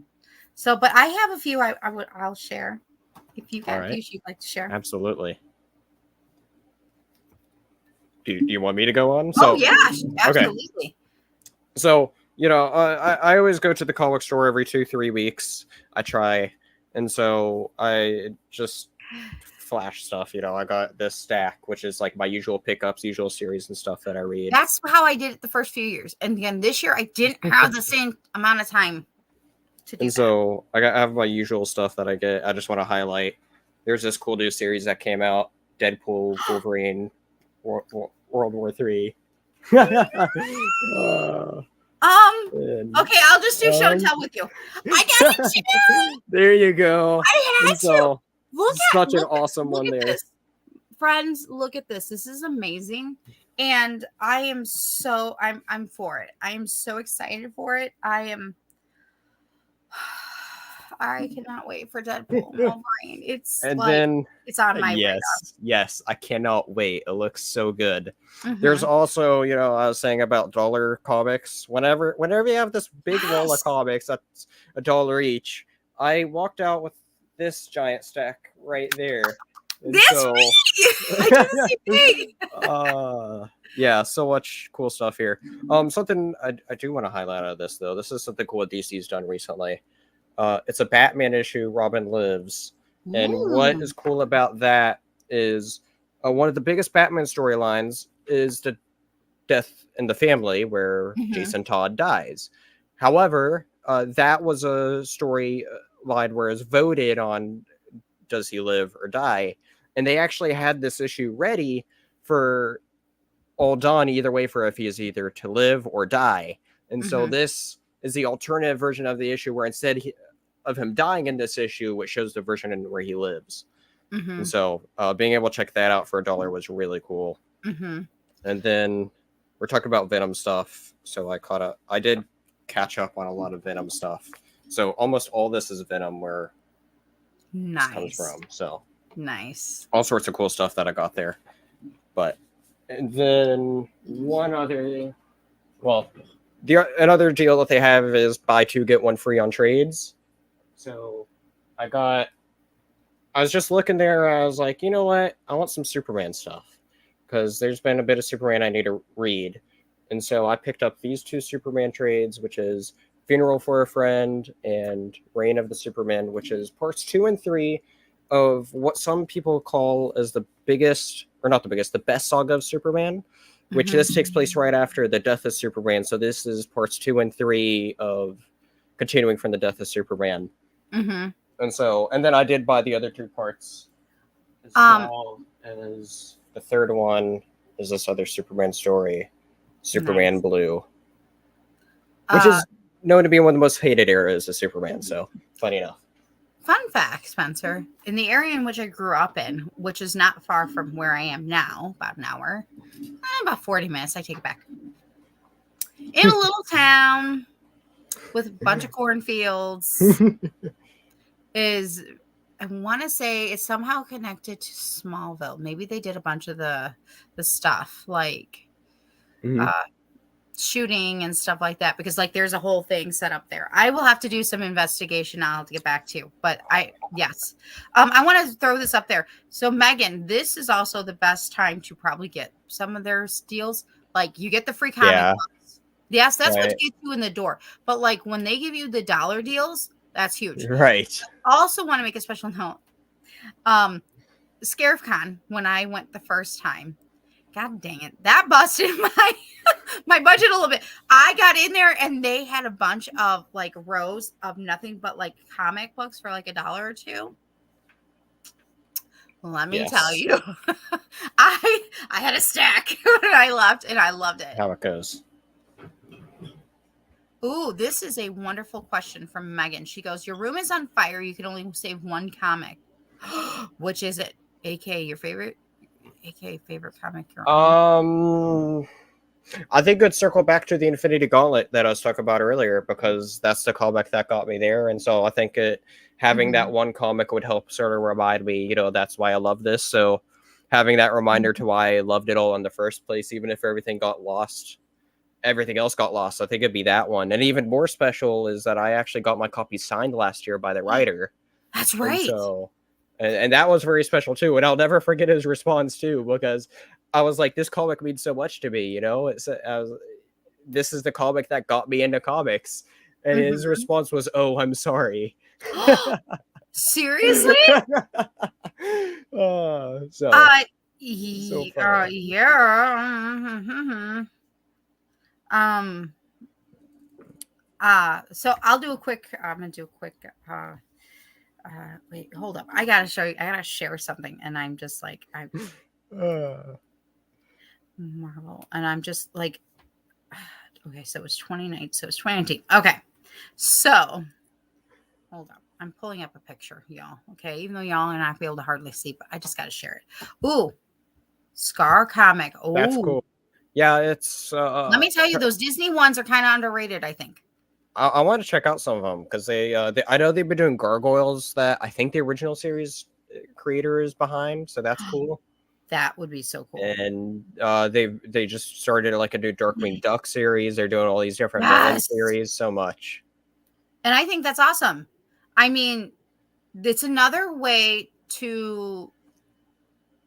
So, but I have a few I'll share if you have a few you'd like to share. Absolutely. Do you want me to go on? So, yeah, absolutely. Okay. So, I always go to the comic store every 2-3 weeks. I try. And so I just flash stuff. I got this stack, which is like my usual pickups, usual series and stuff that I read. That's how I did it the first few years. And again, this year I didn't have the same amount of time to do that. So I have my usual stuff that I get. I just want to highlight. There's this cool new series that came out, Deadpool, Wolverine, World War III. Okay, I'll just do show and tell with you. I got it too. There you go. I had to. Look at such an awesome one there. This. Friends, look at this. This is amazing. And I am I'm for it. I am so excited for it. I cannot wait for Deadpool and Wolverine. It's on my radar. Yes, I cannot wait. It looks so good. There's also, I was saying about dollar comics. Whenever you have this big roll of comics that's $1 each, I walked out with this giant stack right there. And yeah, so much cool stuff here. Something I do want to highlight out of this though. This is something cool DC's done recently. It's a Batman issue, Robin Lives. And what is cool about that is one of the biggest Batman storylines is the death in the family where Jason Todd dies. However, that was a storyline where it's voted on, does he live or die? And they actually had this issue ready for all done either way for if he is either to live or die. And so this is the alternative version of the issue where instead of him dying in this issue, it shows the version in where he lives. And so being able to check that out for $1 was really cool. And then we're talking about Venom stuff. So I did catch up on a lot of Venom stuff. So almost all this is Venom where this comes from. So nice. All sorts of cool stuff that I got there. But and then another deal that they have is buy 2 get 1 free on trades. So I was just looking there. I was like, you know what? I want some Superman stuff because there's been a bit of Superman I need to read. And so I picked up these 2 Superman trades, which is Funeral for a Friend and Reign of the Superman, which is parts 2 and 3 of what some people call as the biggest, or not the biggest, the best saga of Superman, which this takes place right after the death of Superman. So this is parts 2 and 3 of continuing from the death of Superman. And then I did buy the other 2 parts as well as the third one is this other Superman story, Superman Blue, which is known to be one of the most hated eras of Superman. So funny enough. Fun fact, Spencer, in the area in which I grew up in, which is not far from where I am now, about an hour, about 40 minutes, I take it back. In a little town with a bunch of cornfields I want to say it's somehow connected to Smallville. Maybe they did a bunch of the stuff like shooting and stuff like that, because there's a whole thing set up there. I will have to do some investigation. I'll have to get back to you, but I want to throw this up there. So Megan, this is also the best time to probably get some of their deals. Like you get the free comic books. Yes, that's what gets you in the door. But when they give you the $1 deals, that's huge. Right. I also want to make a special note. ScarifCon, when I went the first time, God dang it. That busted my budget a little bit. I got in there and they had a bunch of like rows of nothing but like comic books for like $1 or $2. Let me tell you, I had a stack when I left and I loved it. How it goes. Ooh, this is a wonderful question from Megan. She goes, your room is on fire. You can only save one comic. Which is it? AK, your favorite? AK, favorite comic? I think it'd circle back to the Infinity Gauntlet that I was talking about earlier, because that's the comic that got me there. And so I think having that one comic would help sort of remind me, that's why I love this. So having that reminder to why I loved it all in the first place, even if everything got lost, everything else got lost, I think it'd be that one. And even more special is that I actually got my copy signed last year by the writer. That's right. And so, and that was very special too. And I'll never forget his response too, because I was like, this comic means so much to me, this is the comic that got me into comics. And his response was, "Oh, I'm sorry." Seriously? So yeah. So I'll do a quick, I'm going to do a quick, wait, hold up. I got to show you, I got to share something. And I'm just like, Marvel. And I'm just like, okay, so it was 2019. Okay. So hold up. I'm pulling up a picture, y'all. Okay. Even though y'all are not be able to hardly see, but I just got to share it. Ooh, Scar comic. Oh, that's cool. Yeah, it's. Let me tell you, those Disney ones are kind of underrated, I think. I want to check out some of them because they I know they've been doing Gargoyles that I think the original series creator is behind, so that's cool. That would be so cool. And they just started like a new Darkwing Duck series. They're doing all these different villain series, so much. And I think that's awesome. I mean, it's another way to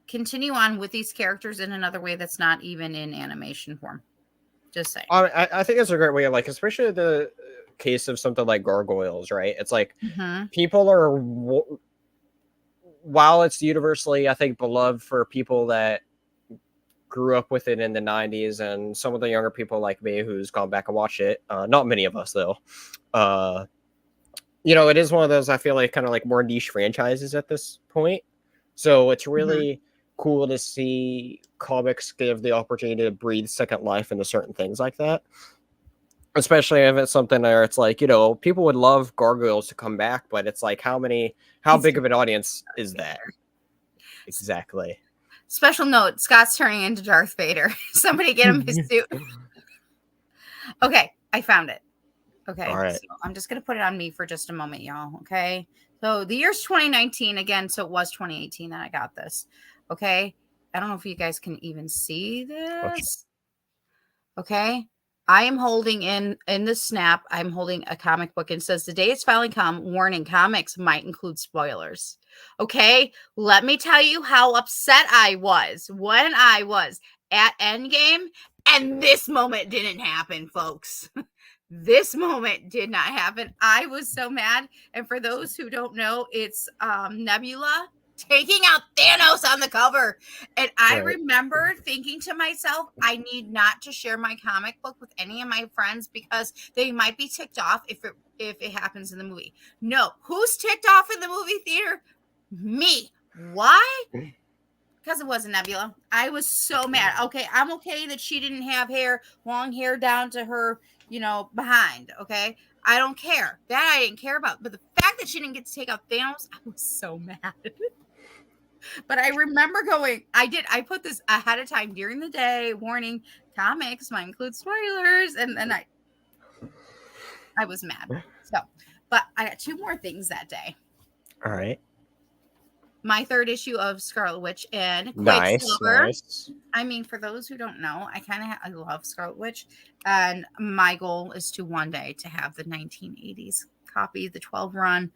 continue on with these characters in another way that's not even in animation form. Just saying. I think it's a great way of, like, especially the case of something like Gargoyles, right? It's like people are, while it's universally, I think, beloved for people that grew up with it in the 90s and some of the younger people like me who's gone back and watched it. Not many of us, though. It is one of those, I feel like, kind of like more niche franchises at this point. So it's really cool to see comics give the opportunity to breathe second life into certain things like that. Especially if it's something where it's like, people would love Gargoyles to come back, but it's like, how big of an audience is that? Exactly. Special note, Scott's turning into Darth Vader. Somebody get him his suit. Okay, I found it. Okay, all right. So I'm just going to put it on me for just a moment, y'all. Okay, so the year's 2019 again, so it was 2018 that I got this. Okay, I don't know if you guys can even see this. Okay, I am holding in the snap, I'm holding a comic book and it says, the day it's finally come, warning, comics might include spoilers. Okay, let me tell you how upset I was when I was at Endgame, and this moment didn't happen, folks. This moment did not happen. I was so mad. And for those who don't know, it's Nebula taking out Thanos on the cover. And I remember thinking to myself, I need not to share my comic book with any of my friends because they might be ticked off if it happens in the movie. No, who's ticked off in the movie theater? Me. Why? Because it wasn't Nebula. I was so mad. Okay, I'm okay that she didn't have long hair down to her, behind. Okay, I don't care. That I didn't care about. But the fact that she didn't get to take out Thanos, I was so mad. But I remember I put this ahead of time during the day, warning, comics might include spoilers. And then I was mad. So, but I got 2 more things that day. All right. My 3rd issue of Scarlet Witch and Quicksilver. Nice. I mean, for those who don't know, I love Scarlet Witch, and my goal is to one day to have the 1980s copy, the 12 run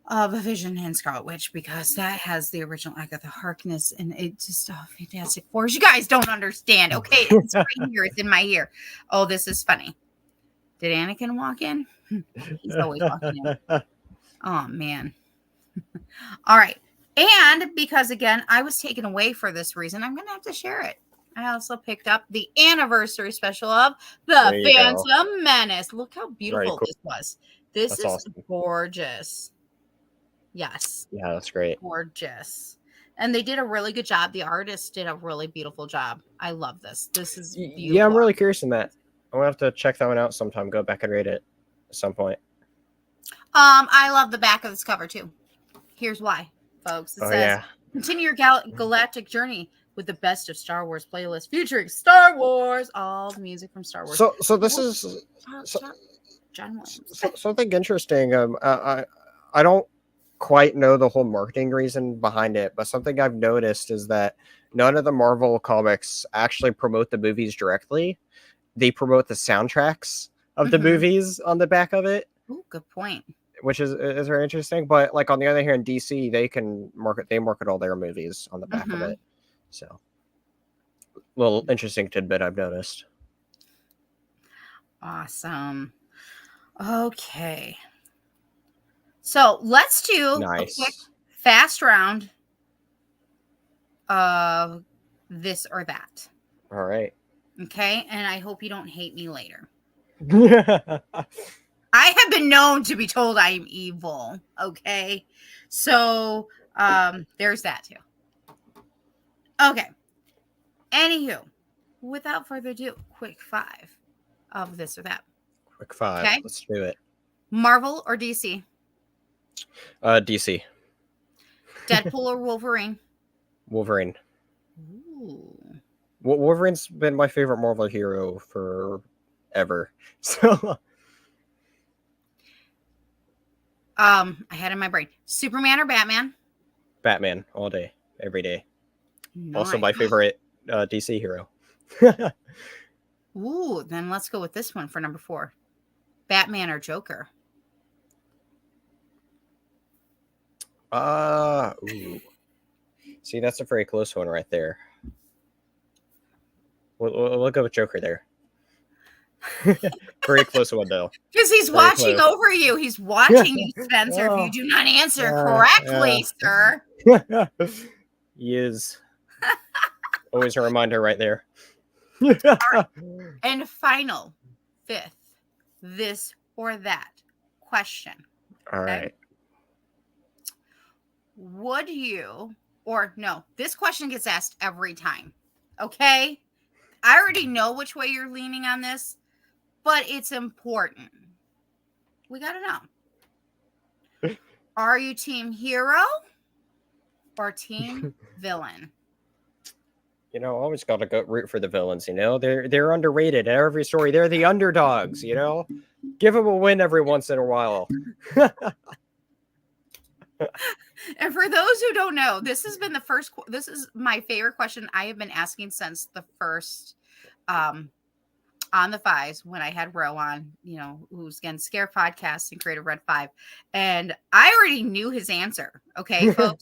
of Vision and Scarlet Witch, because that has the original Agatha Harkness, and it's just Fantastic Four. You guys don't understand, okay? It's right here. It's in my ear. Oh, this is funny. Did Anakin walk in? He's always walking in. Oh man. All right. And because, again, I was taken away for this reason, I'm going to have to share it. I also picked up the anniversary special of The Phantom Menace. Look how beautiful this was. This is awesome. Gorgeous. Yes. Yeah, that's great. Gorgeous. And they did a really good job. The artist did a really beautiful job. I love this. This is beautiful. Yeah, I'm really curious in that. I'm going to have to check that one out sometime. Go back and read it at some point. I love the back of this cover, too. Here's why, folks. It says, continue your galactic journey with the best of Star Wars playlist featuring Star Wars, all the music from Star Wars. So this is John Williams. Something interesting. I don't quite know the whole marketing reason behind it, but something I've noticed is that none of the Marvel comics actually promote the movies directly. They promote the soundtracks of the movies on the back of it. Ooh, good point. Which is very interesting. But like on the other hand, DC, they market all their movies on the back of it. So little interesting tidbit I've noticed. Awesome. Okay. So let's do a quick fast round of this or that. All right. Okay. And I hope you don't hate me later. I have been known to be told I am evil. Okay. So there's that too. Okay. Anywho, without further ado, quick 5 of this or that. Quick 5. Okay. Let's do it. Marvel or DC? DC. Deadpool or Wolverine? Wolverine. Ooh. Wolverine's been my favorite Marvel hero forever. So I had in my brain. Superman or Batman? Batman all day, every day. Nice. Also my favorite DC hero. Ooh, then let's go with this one for number 4. Batman or Joker? Ooh. See, that's a very close one right there. We'll go with Joker there. Very close one, though. Because he's watching over you. He's watching you, Spencer. If you do not answer correctly, sir. He is. Always a reminder right there. Right. And final, 5th, this or that question. All right. Would you, or no, this question gets asked every time. Okay? I already know which way you're leaning on this, but it's important. We got to know. Are you team hero or team villain? You know, always got to go root for the villains, you know? They're underrated in every story. They're the underdogs, you know? Give them a win every once in a while. And for those who don't know, this is my favorite question I have been asking since the first on the Fives when I had Ro on, you know, who's again Scare Podcast and created Red 5. And I already knew his answer. Okay, folks.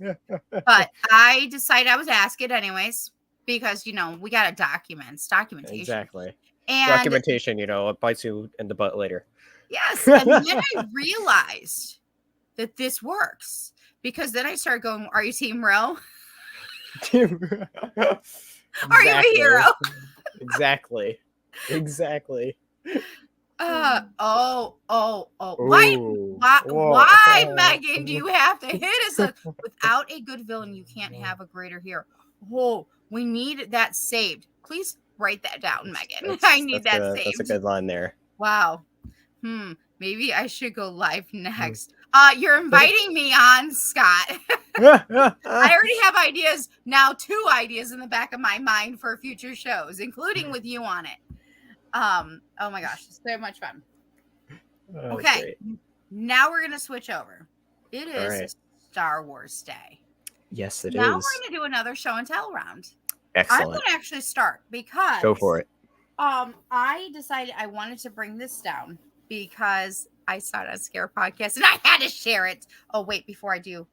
But I decided I was ask it anyways, because you know, we gotta documentation. Exactly. And documentation, you know, it bites you in the butt later. Yes. And then I realized that this works. Because then I started going, are you Team Ro? Exactly. Are you a hero? Exactly. Why, Megan, do you have to hit us? Without a good villain, you can't have a greater hero. Oh, we need that saved. Please write that down, Megan. I need that saved. That's a good line there. Wow. Maybe I should go live next. You're inviting me on, Scott. I already have ideas now, 2 ideas in the back of my mind for future shows, including with you on it. Oh my gosh, it's so much fun. Okay, great. Now we're gonna switch over. It is Star Wars Day. Yes, it is. Now we're gonna do another show and tell round. Excellent. I'm gonna actually start because go for it. I decided I wanted to bring this down because I saw it on Scare Podcast and I had to share it. Oh, wait, before I do.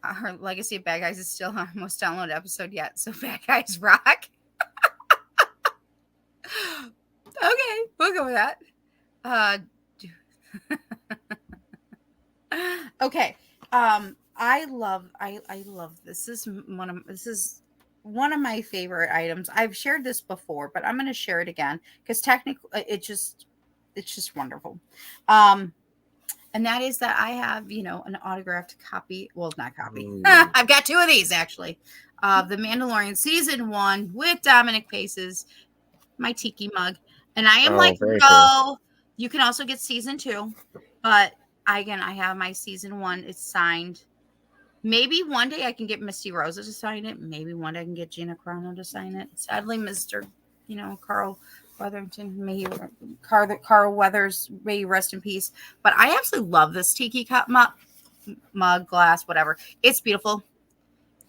Her Legacy of Bad Guys is still our most downloaded episode yet. So Bad Guys rock. Okay, we'll go with that. Okay. I love this. This is one of my favorite items. I've shared this before, but I'm going to share it again because technically it's just wonderful. Um and that is that I have, an autographed copy. Well, not copy. Ooh. I've got two of these actually. Of The Mandalorian season 1 with Dominic Pace's my tiki mug. And I am Oh, like, very cool. no, you can also get season 2, but I have my season 1. It's signed. Maybe one day I can get Misty Rosa to sign it. Maybe one day I can get Gina Carano to sign it. Sadly, Mr. Carl Weatherington, Carl Weathers, may he rest in peace. But I absolutely love this tiki cup mug, glass, whatever. It's beautiful.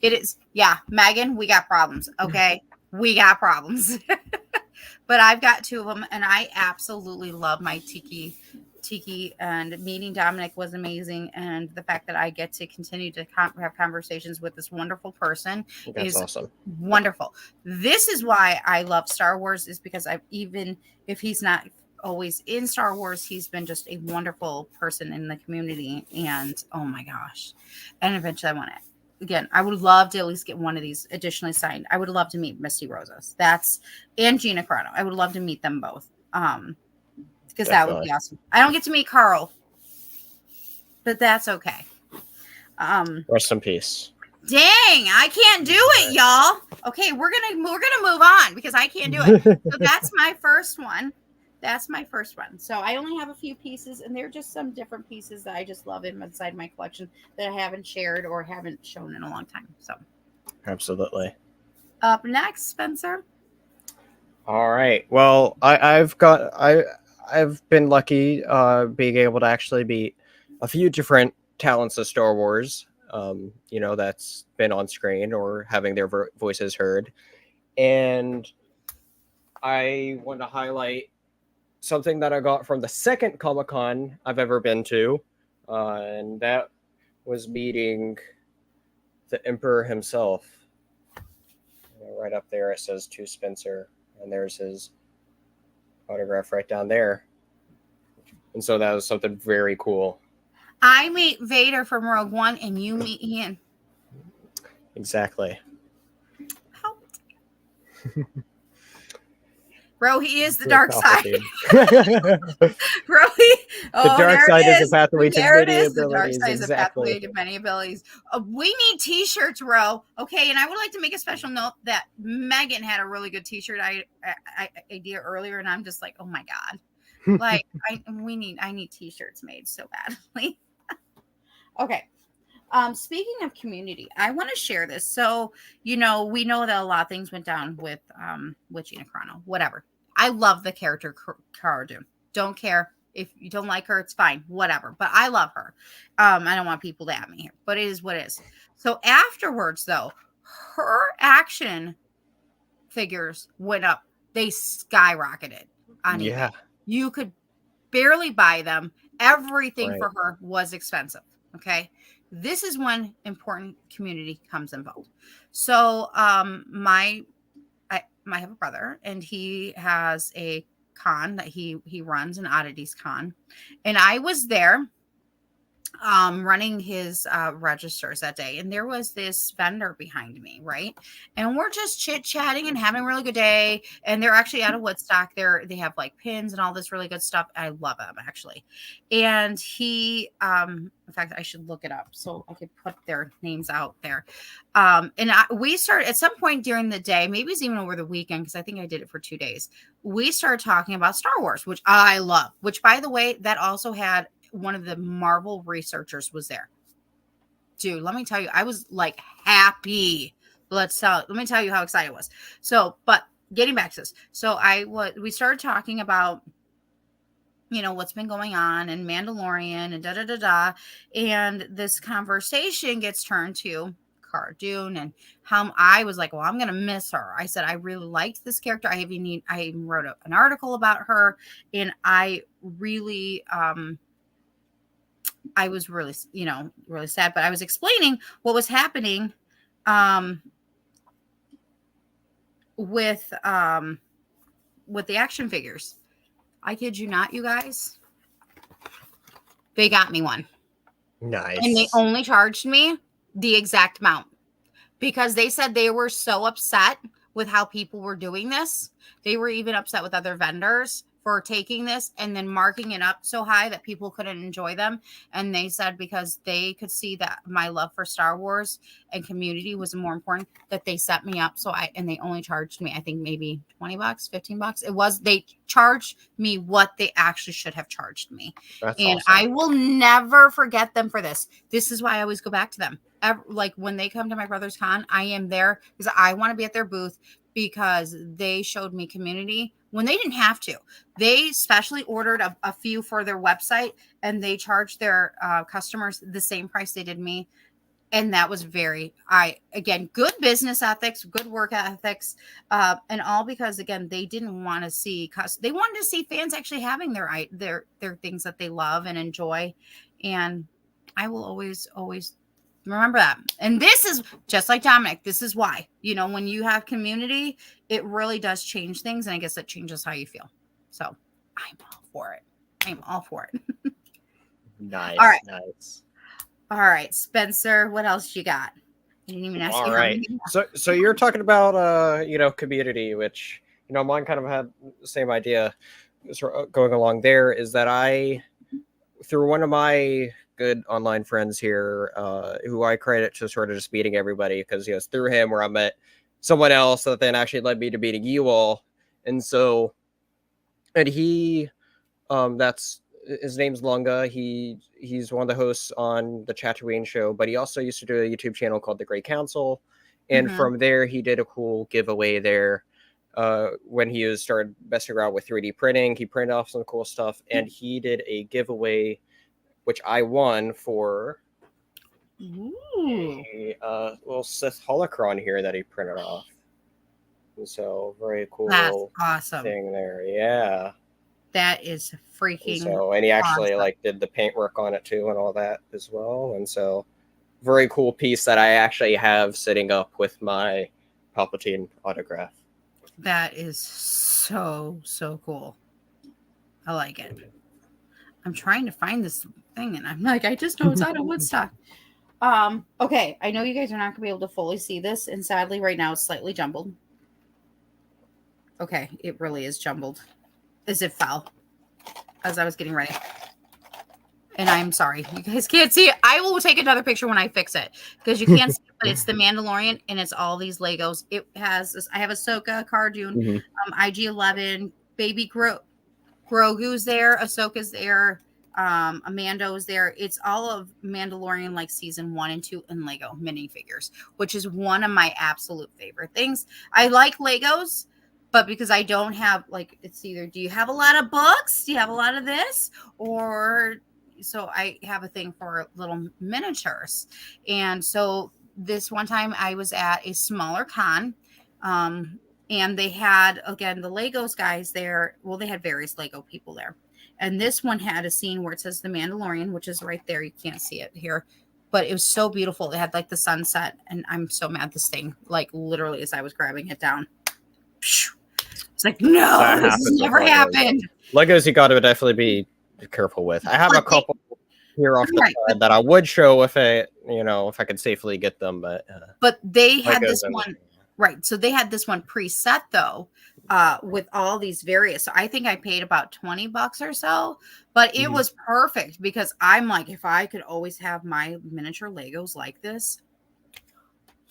It is. Yeah, Megan, we got problems. Okay, we got problems. But I've got 2 of them, and I absolutely love my tiki. And meeting Dominic was amazing, and the fact that I get to continue to have conversations with this wonderful person That's is awesome. wonderful. This is why I love Star Wars, is because even if he's not always in Star Wars, he's been just a wonderful person in the community, and oh my gosh. And eventually I want to, again, I would love to at least get one of these additionally signed. I would love to meet Misty Rosas. And Gina Carano. I would love to meet them both. Because that would be awesome. I don't get to meet Carl, but that's okay. Rest in peace. Dang, I can't do it, y'all. Okay, we're gonna move on because I can't do it. So that's my first one. So I only have a few pieces, and they're just some different pieces that I just love inside my collection that I haven't shared or haven't shown in a long time. So Absolutely. Up next, Spencer. All right. Well, I've been lucky being able to actually meet a few different talents of Star Wars. That's been on screen or having their voices heard, and I want to highlight something that I got from the second Comic-Con I've ever been to, and that was meeting the Emperor himself. Right up there, it says to Spencer, and there's his autograph right down there. And so that was something very cool. I meet Vader from Rogue One, and you meet Ian. Exactly. Bro, he is the dark side. Bro, the dark side is the pathway to many abilities. The dark side is the pathway to many abilities. We need t-shirts, bro. Okay, and I would like to make a special note that Megan had a really good t-shirt idea earlier, and I'm just like, oh my god, like I need t-shirts made so badly. Okay. Speaking of community, I want to share this. So, we know that a lot of things went down with Gina Carano. Whatever. I love the character Cara Dune. Don't care if you don't like her, it's fine. Whatever. But I love her. I don't want people to at me here, but it is what it is. So afterwards, though, her action figures went up. They skyrocketed on eBay. You could barely buy them. Everything for her was expensive. Okay. This is when important community comes involved. So, I have a brother, and he has a con that he runs, an oddities con, and I was there running his registers that day, and there was this vendor behind me, right? And we're just chit-chatting and having a really good day, and they're actually out of Woodstock. They have like pins and all this really good stuff. I love them, actually. And he in fact, I should look it up so I could put their names out there. We started at some point during the day, maybe it's even over the weekend, because I think I did it for 2 days. We started talking about Star Wars, which I love, which, by the way, that also had one of the Marvel researchers was there. Dude, let me tell you, I was like happy. Let me tell you how excited I was. So, but getting back to this. So we started talking about, what's been going on and Mandalorian and da-da-da-da. And this conversation gets turned to Cara Dune and how I was like, well, I'm going to miss her. I said, I really liked this character. I even wrote an article about her, and I really, I was really, really sad, but I was explaining what was happening with the action figures. I kid you not, you guys. They got me one. And they Nice. only charged me the exact amount because they said they were so upset with how people were doing this. They were even upset with other vendors for taking this and then marking it up so high that people couldn't enjoy them. And they said because they could see that my love for Star Wars and community was more important, that they set me up. And they only charged me, I think maybe $20, $15. They charged me what they actually should have charged me. That's And awesome. I will never forget them for this. This is why I always go back to them. Like when they come to my brother's con, I am there because I want to be at their booth because they showed me community when they didn't have to. They specially ordered a few for their website and they charged their customers the same price they did me. And that was again, good business ethics, good work ethics, and all because, again, they didn't want to see they wanted to see fans actually having their things that they love and enjoy. And I will always remember that. And this is just like Dominic. This is why, when you have community, it really does change things. And I guess it changes how you feel. So I'm all for it. Nice. All right. Nice. All right, Spencer, what else you got? I didn't even ask you. All right. So you're talking about community, which mine kind of had the same idea going along there. Is that I, through one of my good online friends here, who I credit to sort of just meeting everybody, because it's through him where I met someone else that then actually led me to meeting you all, and he, that's his name's Lunga. He's one of the hosts on the Tatooine show, but he also used to do a YouTube channel called The Great Council. And from there, he did a cool giveaway there. When he started messing around with 3D printing, he printed off some cool stuff, and he did a giveaway, which I won for a little Sith holocron here that he printed off. And so very cool. That's awesome thing there. Yeah. That is freaking and he actually awesome. Did the paintwork on it too and all that as well. And so very cool piece that I actually have sitting up with my Palpatine autograph. That is so cool. I like it. I'm trying to find this thing and I'm like, I just know it's out of Woodstock. Okay, I know you guys are not gonna be able to fully see this, and sadly right now it's slightly jumbled. Okay, it really is jumbled. As it fell as I was getting ready. And I'm sorry, you guys can't see it. I will take another picture when I fix it because you can't see it, but it's the Mandalorian and it's all these Legos. It has this, I have Ahsoka, Cara Dune, IG-11, Baby Grogu's there, Ahsoka's there, Amando's there. It's all of Mandalorian like season 1 and 2 in Lego minifigures, which is one of my absolute favorite things. I like Legos, but because I don't have it's either do you have a lot of books? Do you have a lot of this? Or so I have a thing for little miniatures. And so this one time I was at a smaller con, and they had, again, the Legos guys there. Well, they had various Lego people there. And this one had a scene where it says the Mandalorian, which is right there. You can't see it here, but it was so beautiful. They had the sunset, and I'm so mad this thing, literally as I was grabbing it down. It's no, this has never happened. Legos you got to definitely be careful with. I have a couple here off the side that I would show if I could safely get them, but they had this one, right? So they had this one preset though, with all these various. So I think I paid about $20 or so, but it was perfect because I'm like, if I could always have my miniature Legos like this,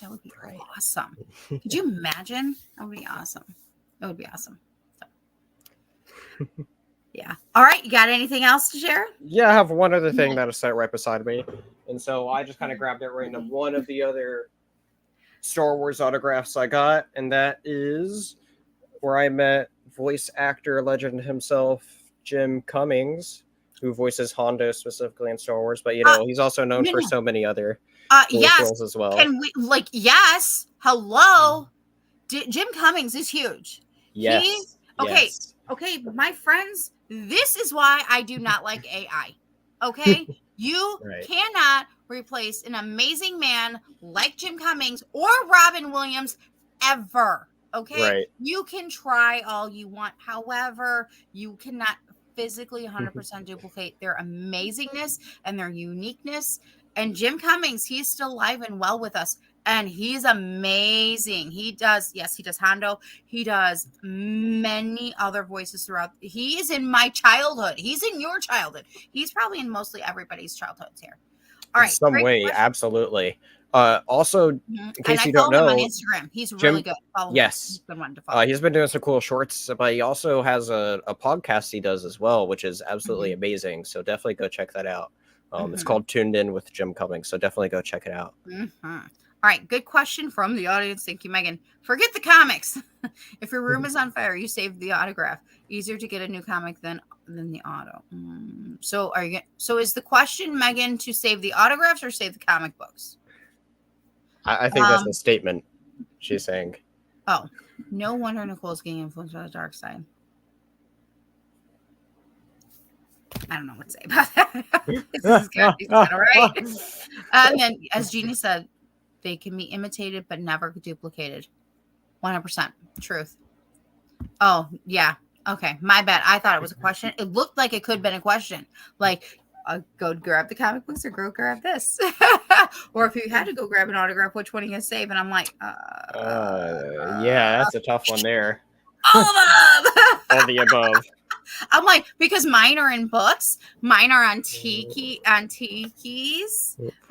that would be awesome. Could you imagine? That would be awesome. That would be awesome. So. Yeah. All right. You got anything else to share? Yeah, I have one other thing that is set right beside me. And so I just kind of grabbed it right into one of the other Star Wars autographs I got. And that is where I met voice actor legend himself, Jim Cummings, who voices Hondo specifically in Star Wars. But, he's also known for so many other roles as well. Can we, yes. Hello. Jim Cummings is huge. Yes. Okay, my friends, this is why I do not like AI. Okay? You cannot replace an amazing man like Jim Cummings or Robin Williams ever. Okay? Right. You can try all you want. However, you cannot physically 100% duplicate their amazingness and their uniqueness. And Jim Cummings, he's still alive and well with us, and he's amazing. He does Hondo. He does many other voices throughout. He is in my childhood. He's in your childhood. He's probably in mostly everybody's childhoods here. All right, in some way, question. Absolutely. Also, in case you don't know, him on Instagram. He's really good. Yes, good one to follow. He's been doing some cool shorts, but he also has a podcast he does as well, which is absolutely amazing. So definitely go check that out. It's called Tuned In with Jim Cummings, so definitely go check it out. All right, good question from the audience. Thank you, Megan. Forget the comics. If your room is on fire, you saved the autograph. Easier to get a new comic than the auto. So is the question, Megan, to save the autographs or save the comic books? I think that's a statement she's saying. Oh, no wonder Nicole's getting influenced by the dark side. I don't know what to say about that. This is kind of right. And then, as Jeannie said, they can be imitated but never duplicated. 100% truth. Oh, yeah. Okay, my bad. I thought it was a question. It looked like it could have been a question. Like, go grab the comic books or go grab this. Or if you had to go grab an autograph, which one are you going to save? And I'm like, yeah, that's a tough one there. All of them. All the above. I'm like, because mine are in books, mine are on tikis,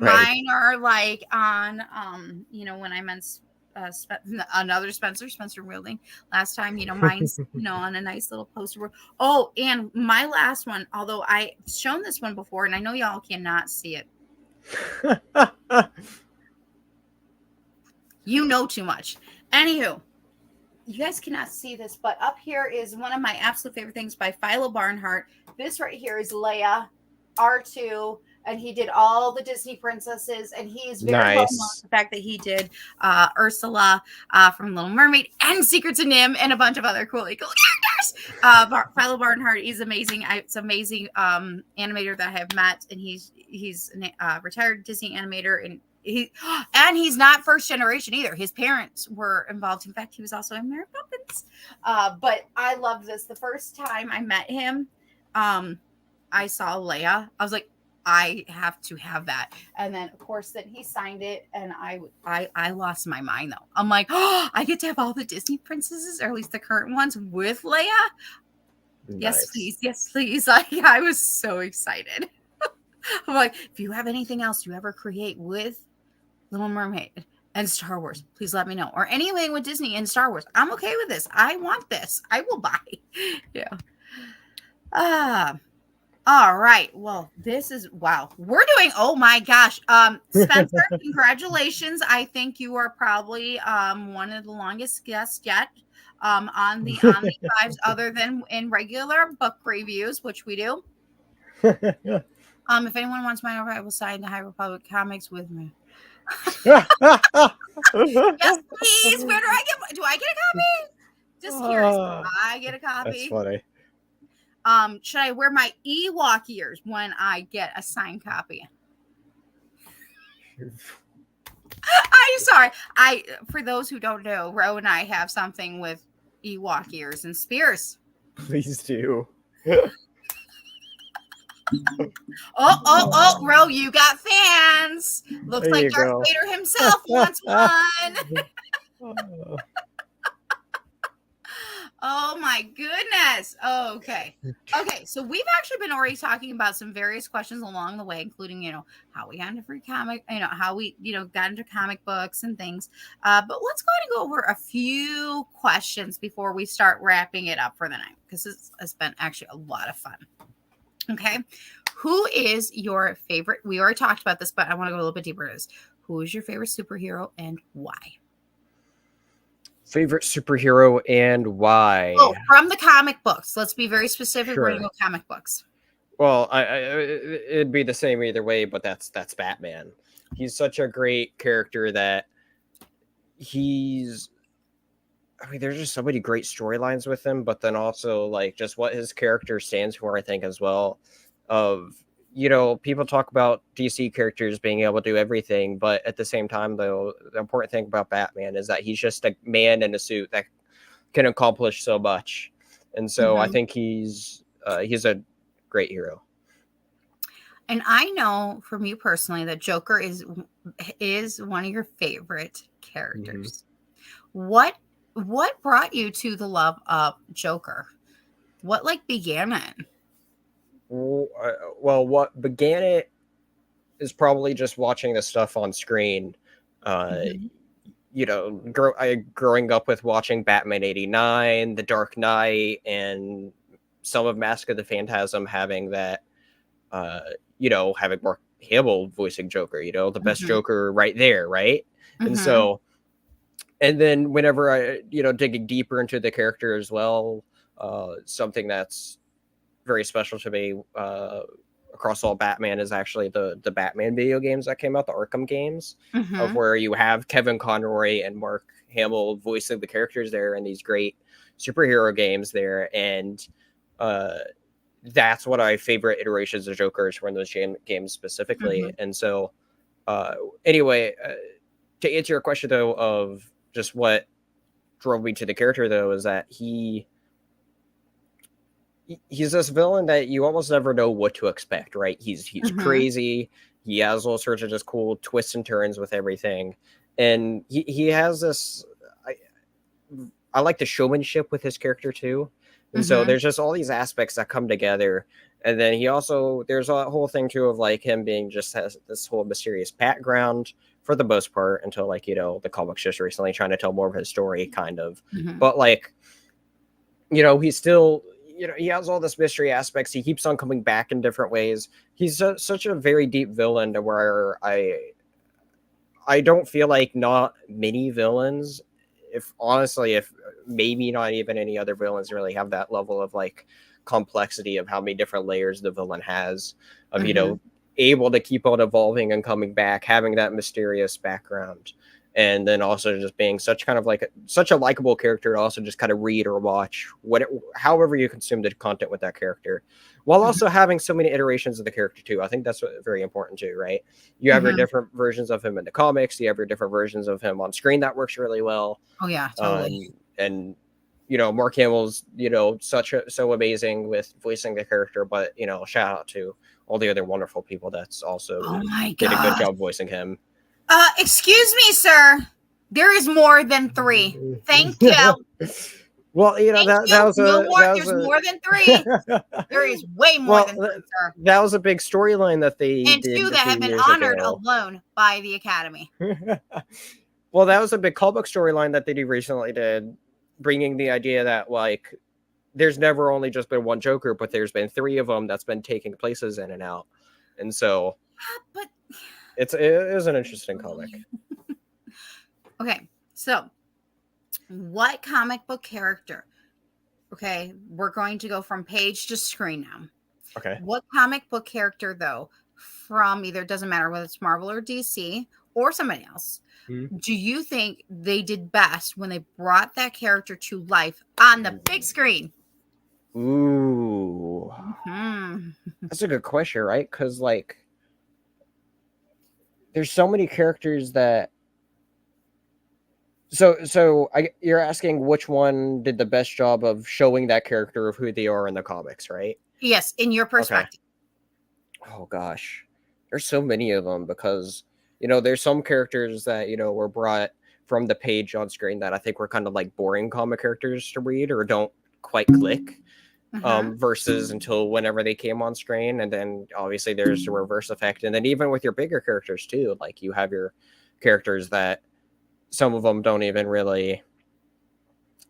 right. Mine are like on, when I meant another Spencer Wielding last time, mine's, on a nice little poster. Oh, and my last one, although I've shown this one before, and I know y'all cannot see it. You know too much. Anywho. You guys cannot see this, but up here is one of my absolute favorite things by Philo Barnhart. This right here is Leia, R2, and he did all the Disney princesses, and he is very well known for the fact that he did Ursula from Little Mermaid and Secrets of NIMH and a bunch of other cool characters. Philo Barnhart is amazing. It's amazing animator that I have met, and he's a retired Disney animator, and he's not first generation either. His parents were involved. In fact, he was also in Mary Poppins. But I love this. The first time I met him, I saw Leia. I was like, I have to have that. And then, of course, then he signed it, and I lost my mind though. I'm like, oh, I get to have all the Disney princesses, or at least the current ones, with Leia. Nice. Yes, please. I was so excited. I'm like, if you have anything else you ever create with Little Mermaid and Star Wars, please let me know. Or anything with Disney and Star Wars. I'm okay with this. I want this. I will buy. Yeah. All right. Well, this is wow. We're doing, oh my gosh. Spencer, congratulations. I think you are probably one of the longest guests yet on the Fives, other than in regular book reviews, which we do. If anyone wants mine over, I will sign the High Republic comics with me. Yes, please. Where do I get a copy? Just curious. Do I get a copy? That's funny. Should I wear my Ewok ears when I get a signed copy? I'm sorry. For those who don't know, Ro and I have something with Ewok ears and spears. Please do. Oh, Ro, you got fans. Looks like Darth Vader himself wants one. Oh my goodness. Okay. So we've actually been already talking about some various questions along the way, including, how we got into free comic, how we, got into comic books and things. But let's go ahead and go over a few questions before we start wrapping it up for the night, because it's been actually a lot of fun. Okay. Who is your favorite? We already talked about this, but I want to go a little bit deeper into this. Who is your favorite superhero and why? Favorite superhero and why? Oh, from the comic books. Let's be very specific. Sure. We're going to go comic books. Well, it'd be the same either way, but that's Batman. He's such a great character that there's just so many great storylines with him, but then also like just what his character stands for, I think, as well. People talk about DC characters being able to do everything, but at the same time, though, the important thing about Batman is that he's just a man in a suit that can accomplish so much. And so I think he's he's a great hero. And I know from you personally that Joker is one of your favorite characters. Mm-hmm. What brought you to the love of Joker? What began it? Well, what began it is probably just watching the stuff on screen. Mm-hmm. Growing up with watching Batman 89, The Dark Knight, and some of Mask of the Phantasm having that, having Mark Hamill voicing Joker, the best mm-hmm. Joker right there, right? Mm-hmm. And so, and then whenever I, digging deeper into the character as well, something that's very special to me across all Batman is actually the Batman video games that came out, the Arkham games, mm-hmm. of where you have Kevin Conroy and Mark Hamill voicing the characters there in these great superhero games there. And that's what I favorite iterations of Jokers from those games specifically. Mm-hmm. And so anyway, to answer your question though, of just what drove me to the character though, is that he's this villain that you almost never know what to expect, right? He's mm-hmm. crazy. He has all sorts of just cool twists and turns with everything. And he has this, I like the showmanship with his character too. And mm-hmm. so there's just all these aspects that come together. And then there's a whole thing too of him being just has this whole mysterious background for the most part until the comics just recently trying to tell more of his story kind of. Mm-hmm. But he's still, he has all this mystery aspects. He keeps on coming back in different ways. He's such a very deep villain to where I don't feel like not many villains, if maybe not even any other villains really have that level of complexity of how many different layers the villain has of, mm-hmm. Able to keep on evolving and coming back, having that mysterious background. And then also just being such a likable character to also just kind of read or watch however you consume the content with that character, while also having so many iterations of the character too. I think that's very important too, right? You have mm-hmm. your different versions of him in the comics. You have your different versions of him on screen. That works really well. Oh yeah, totally. And Mark Hamill's so amazing with voicing the character, but shout out to all the other wonderful people that's also did a good job voicing him. Excuse me, sir. There is more than 3. Thank you. Well, there's more than 3. There is way more than 3, sir. That was a big storyline that they and did 2 that have been honored alone by the Academy. Well, that was a big comic storyline that they recently did, bringing the idea that there's never only just been one Joker, but there's been 3 of them that's been taking places in and out, and so. But. It is an interesting comic. Okay, so what comic book character? Okay, we're going to go from page to screen now. Okay. What comic book character, though, from either, doesn't matter whether it's Marvel or DC or somebody else, mm-hmm. do you think they did best when they brought that character to life on the big screen? Ooh. Mm-hmm. That's a good question, right? Because, there's so many characters that. So you're asking which one did the best job of showing that character of who they are in the comics, right? Yes, in your perspective. Okay. Oh gosh, there's so many of them because there's some characters that were brought from the page on screen that I think were kind of boring comic characters to read or don't quite click. Versus until whenever they came on screen, and then obviously there's the reverse effect, and then even with your bigger characters too, you have your characters that some of them don't even really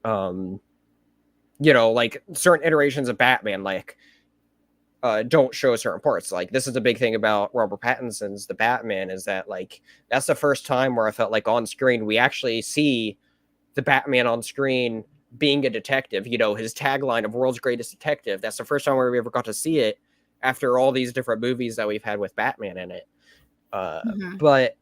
certain iterations of Batman don't show certain parts. This is a big thing about Robert Pattinson's The Batman, is that that's the first time where I felt on screen we actually see the Batman on screen being a detective, his tagline of world's greatest detective. That's the first time where we ever got to see it after all these different movies that we've had with Batman in it. But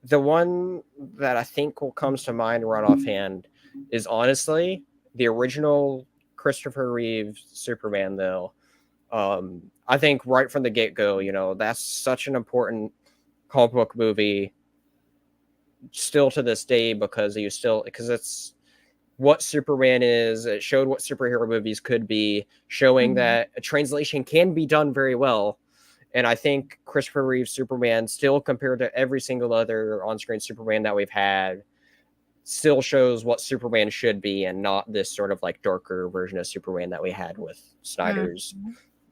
the one that I think comes to mind right offhand is honestly the original Christopher Reeve Superman, though. I think right from the get-go, that's such an important comic book movie still to this day because it's what Superman is. It showed what superhero movies could be, showing that a translation can be done very well. And I think Christopher Reeve's Superman, still compared to every single other on-screen Superman that we've had, still shows what Superman should be, and not this sort of like darker version of Superman that we had with Snyder's,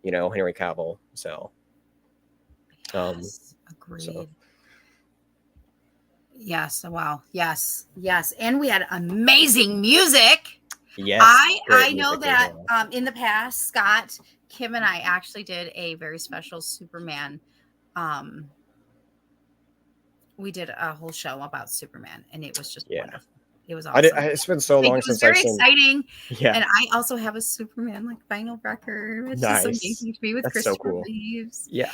Henry Cavill. So, Yes, agreed. So. Yes. Wow. Yes. And we had amazing music. Yes. I know that in the past, Scott, Kim, and I actually did a very special Superman. We did a whole show about Superman, and it was just wonderful. It was awesome. It's been so long since I've seen. It was very exciting. Yeah. And I also have a Superman vinyl record. It's just amazing to be with Christopher Reeves. Yeah.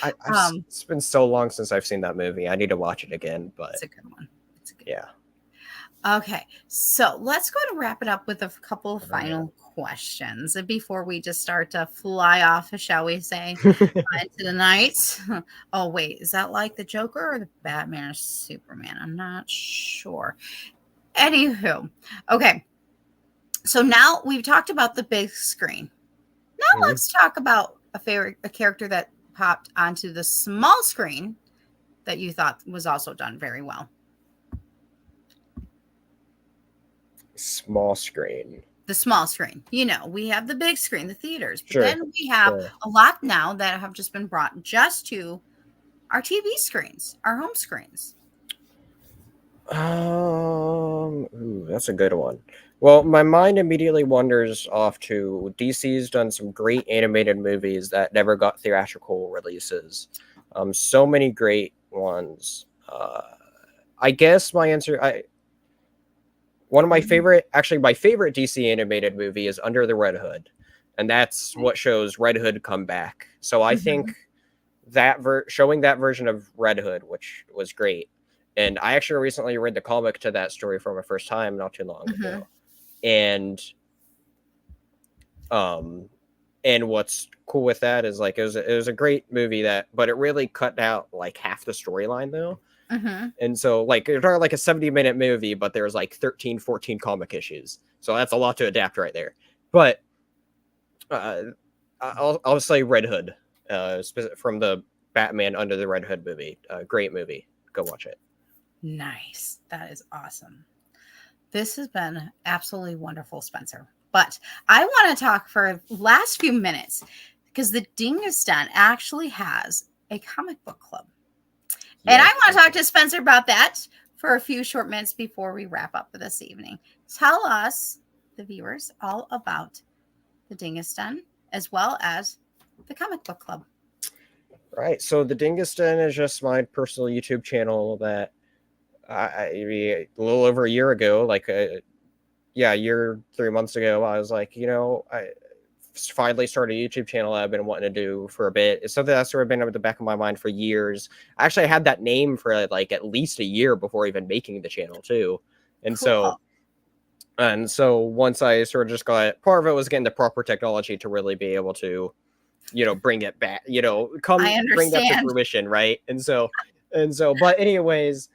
It's been so long since I've seen that movie. I need to watch it again, but it's a good one. Yeah. Okay, so let's go to wrap it up with a couple of final questions before we just start to fly off, shall we say, into the night. Oh, wait, is that like the Joker or the Batman or Superman? I'm not sure. Anywho, okay, so now we've talked about the big screen. Now let's talk about a character that popped onto the small screen that you thought was also done very well. Small screen. The small screen. We have the big screen, the theaters. But then we have a lot now that have just been brought just to our TV screens, our home screens. That's a good one. Well, my mind immediately wanders off to DC's done some great animated movies that never got theatrical releases. So many great ones. I guess my answer... One of my favorite DC animated movie is Under the Red Hood, and that's what shows Red Hood come back. So I think that showing that version of Red Hood, which was great, and I actually recently read the comic to that story for my first time not too long ago, and what's cool with that is it was a great movie but it really cut out half the storyline though. And so you're talking a 70-minute movie, but there's 13, 14 comic issues. So that's a lot to adapt right there. But I'll say Red Hood from the Batman Under the Red Hood movie. Great movie. Go watch it. Nice. That is awesome. This has been absolutely wonderful, Spencer. But I want to talk for the last few minutes because the Dingus Den actually has a comic book club. And I want to talk to Spencer about that for a few short minutes before we wrap up for this evening. Tell us, the viewers, all about the Dingus Den as well as the comic book club. Right. So the Dingus Den is just my personal YouTube channel that a little over a year ago, a year, 3 months ago, I was like, I finally started a YouTube channel I've been wanting to do for a bit. It's something that's sort of been at the back of my mind for years. Actually, I had that name for at least a year before even making the channel too. And cool. so once I sort of just got, part of it was getting the proper technology to really be able to, bring it back, bring that to fruition. Right. And so, but anyways,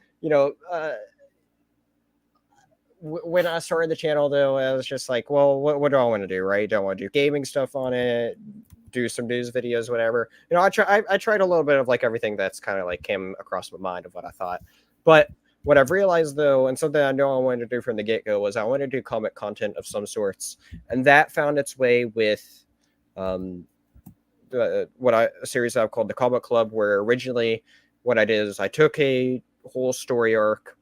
when I started the channel, though, I was just like, well, what do I want to do, right? Do I want to do gaming stuff on it, do some news videos, whatever? I tried a little bit of everything that's kind of came across my mind of what I thought. But what I've realized, though, and something I know I wanted to do from the get-go, was I wanted to do comic content of some sorts. And that found its way with a series I've called the Comic Club, where originally what I did is I took a whole story arc,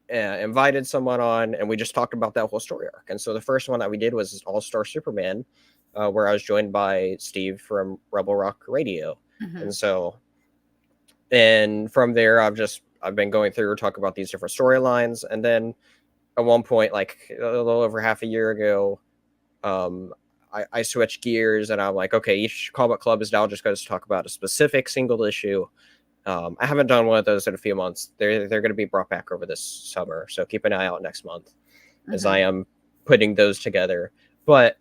invited someone on, and we just talked about that whole story arc. And so the first one that we did was All-Star Superman, where I was joined by Steve from Rebel Rock Radio. And from there, I've been going through talk about these different storylines. And then at one point, a little over half a year ago, I switched gears, and I'm like, okay, each comic club is now just going to talk about a specific single issue. I haven't done one of those in a few months. They're going to be brought back over this summer, so keep an eye out next month as I am putting those together. But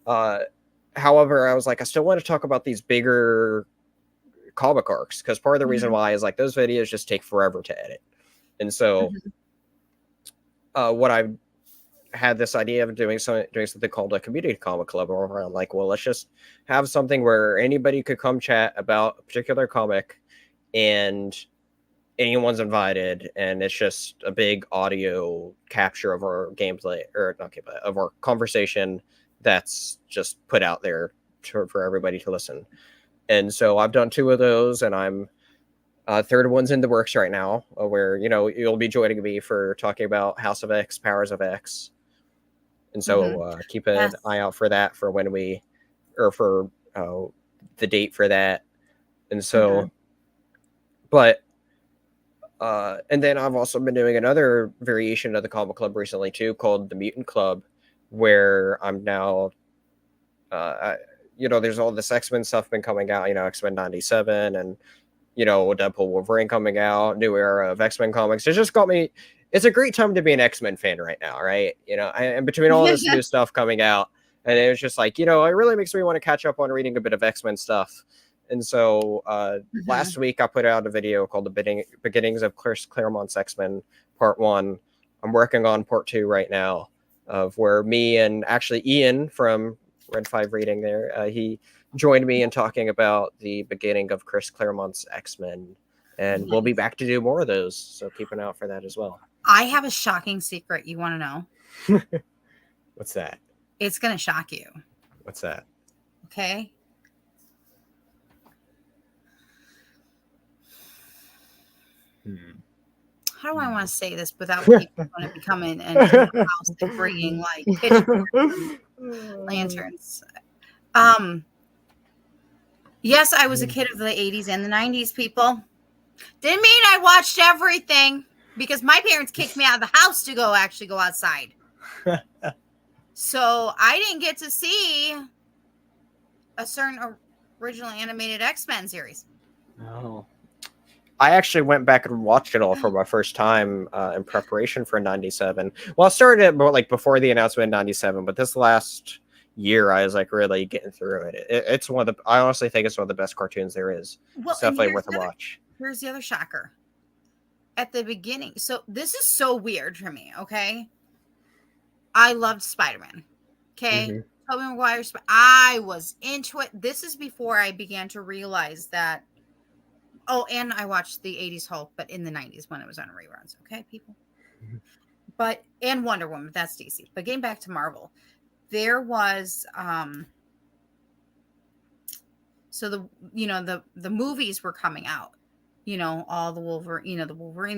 however, I was like, I still want to talk about these bigger comic arcs, because part of the reason why is those videos just take forever to edit. And so what I've had this idea of doing something called a community comic club, where I'm like, well, let's just have something where anybody could come chat about a particular comic, and anyone's invited, and it's just a big audio capture of our gameplay, or not gameplay, of our conversation that's just put out there for everybody to listen. And so I've done 2 of those, and I'm third one's in the works right now, where you'll be joining me for talking about House of X, Powers of X, and so keep an eye out for that for when we, or for the date for that. And so, but and then I've also been doing another variation of the comic club recently too, called the Mutant Club, where I'm now, there's all this X-Men stuff been coming out, X-Men 97 and Deadpool, Wolverine coming out, new era of X-Men comics. It just got me. It's a great time to be an X-Men fan right now, right? And between all this new stuff coming out, and it was just like, it really makes me want to catch up on reading a bit of X-Men stuff. And so last week I put out a video called The Beginnings of Chris Claremont's X-Men Part 1. I'm working on Part 2 right now, of where me and actually Ian from Red 5 Reading there, he joined me in talking about the beginning of Chris Claremont's X-Men, and we'll be back to do more of those, so keep an eye out for that as well. I have a shocking secret. You want to know? What's that? It's going to shock you. What's that? Okay. How do I want to say this without people going to be coming and in the house and bringing like pitchforks and lanterns? Yes, I was a kid of the 80s and the 90s, people. Didn't mean I watched everything, because my parents kicked me out of the house to go outside. So I didn't get to see a certain original animated X-Men series. No. I actually went back and watched it all for my first time in preparation for 97. Well, I started it like before the announcement in 97, but this last year I was like really getting through it. It's I honestly think it's one of the best cartoons there is. Well, it's definitely worth a watch. Here's the other shocker. At the beginning, so this is so weird for me, okay? I loved Spider-Man. Okay? Tobey Maguire, I was into it. This is before I began to realize that. Oh, and I watched the 80s Hulk, but in the 90s when it was on reruns. Okay, people? But, and Wonder Woman, that's DC. But getting back to Marvel, there was, so the movies were coming out, all the Wolverine,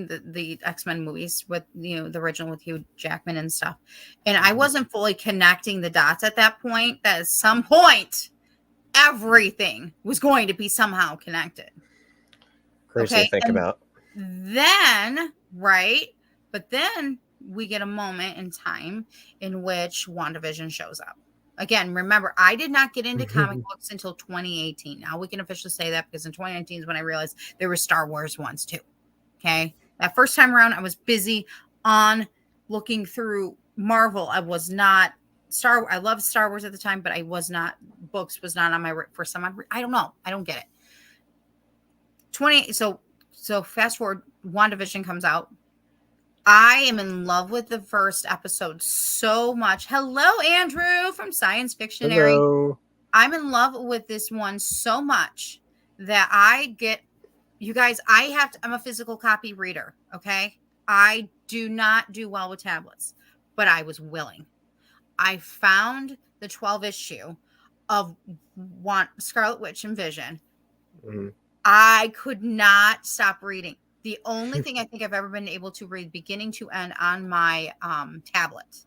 the X-Men movies with, the original with Hugh Jackman and stuff. And I wasn't fully connecting the dots at that point, that at some point, everything was going to be somehow connected. Crazy to think about. Then, right? But then we get a moment in time in which WandaVision shows up. Again, remember, I did not get into comic books until 2018. Now we can officially say that, because in 2019 is when I realized there were Star Wars ones too. Okay? That first time around, I was busy on looking through Marvel. I was not I loved Star Wars at the time, but I was not, books was not on my, for some, I don't know. I don't get it. So fast forward, WandaVision comes out. I am in love with the first episode so much. Hello, Andrew from Science Fictionary. Hello. I'm in love with this one so much that you guys, I'm a physical copy reader. Okay. I do not do well with tablets, but I was willing. I found the 12 issue of Scarlet Witch and Vision. I could not stop reading. The only thing I think I've ever been able to read beginning to end on my tablet.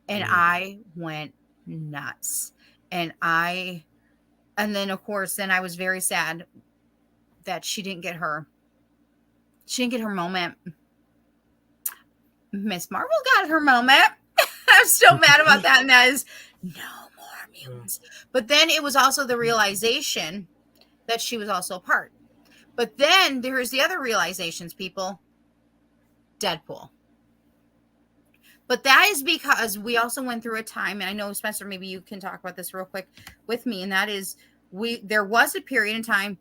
And I went nuts. And then of course, then I was very sad that she didn't get her moment. Miss Marvel got her moment. I'm still mad about that. And that is no more mutants. But then it was also the realization that she was also a part. But then there's the other realizations, people. Deadpool. But that is because we also went through a time, and I know, Spencer, maybe you can talk about this real quick with me, and that is there was a period in time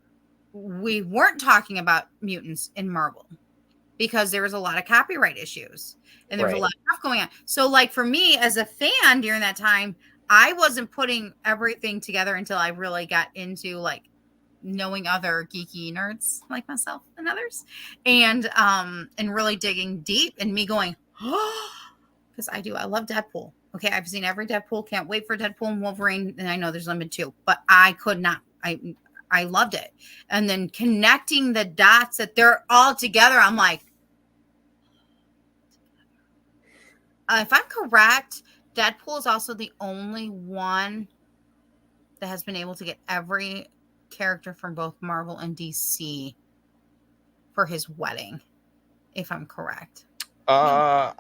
we weren't talking about mutants in Marvel. because there was a lot of copyright issues and there was a Right. lot of stuff going on. So like for me as a fan during that time, I wasn't putting everything together until I really got into like knowing other geeky nerds like myself and others, and really digging deep, and me going, oh, because I love Deadpool. Okay, I've seen every Deadpool, can't wait for Deadpool and Wolverine, and I know there's limited too, but I could not. I loved it. And then connecting the dots that they're all together, I'm like, if I'm correct, Deadpool is also the only one that has been able to get every character from both Marvel and DC for his wedding, if I'm correct. I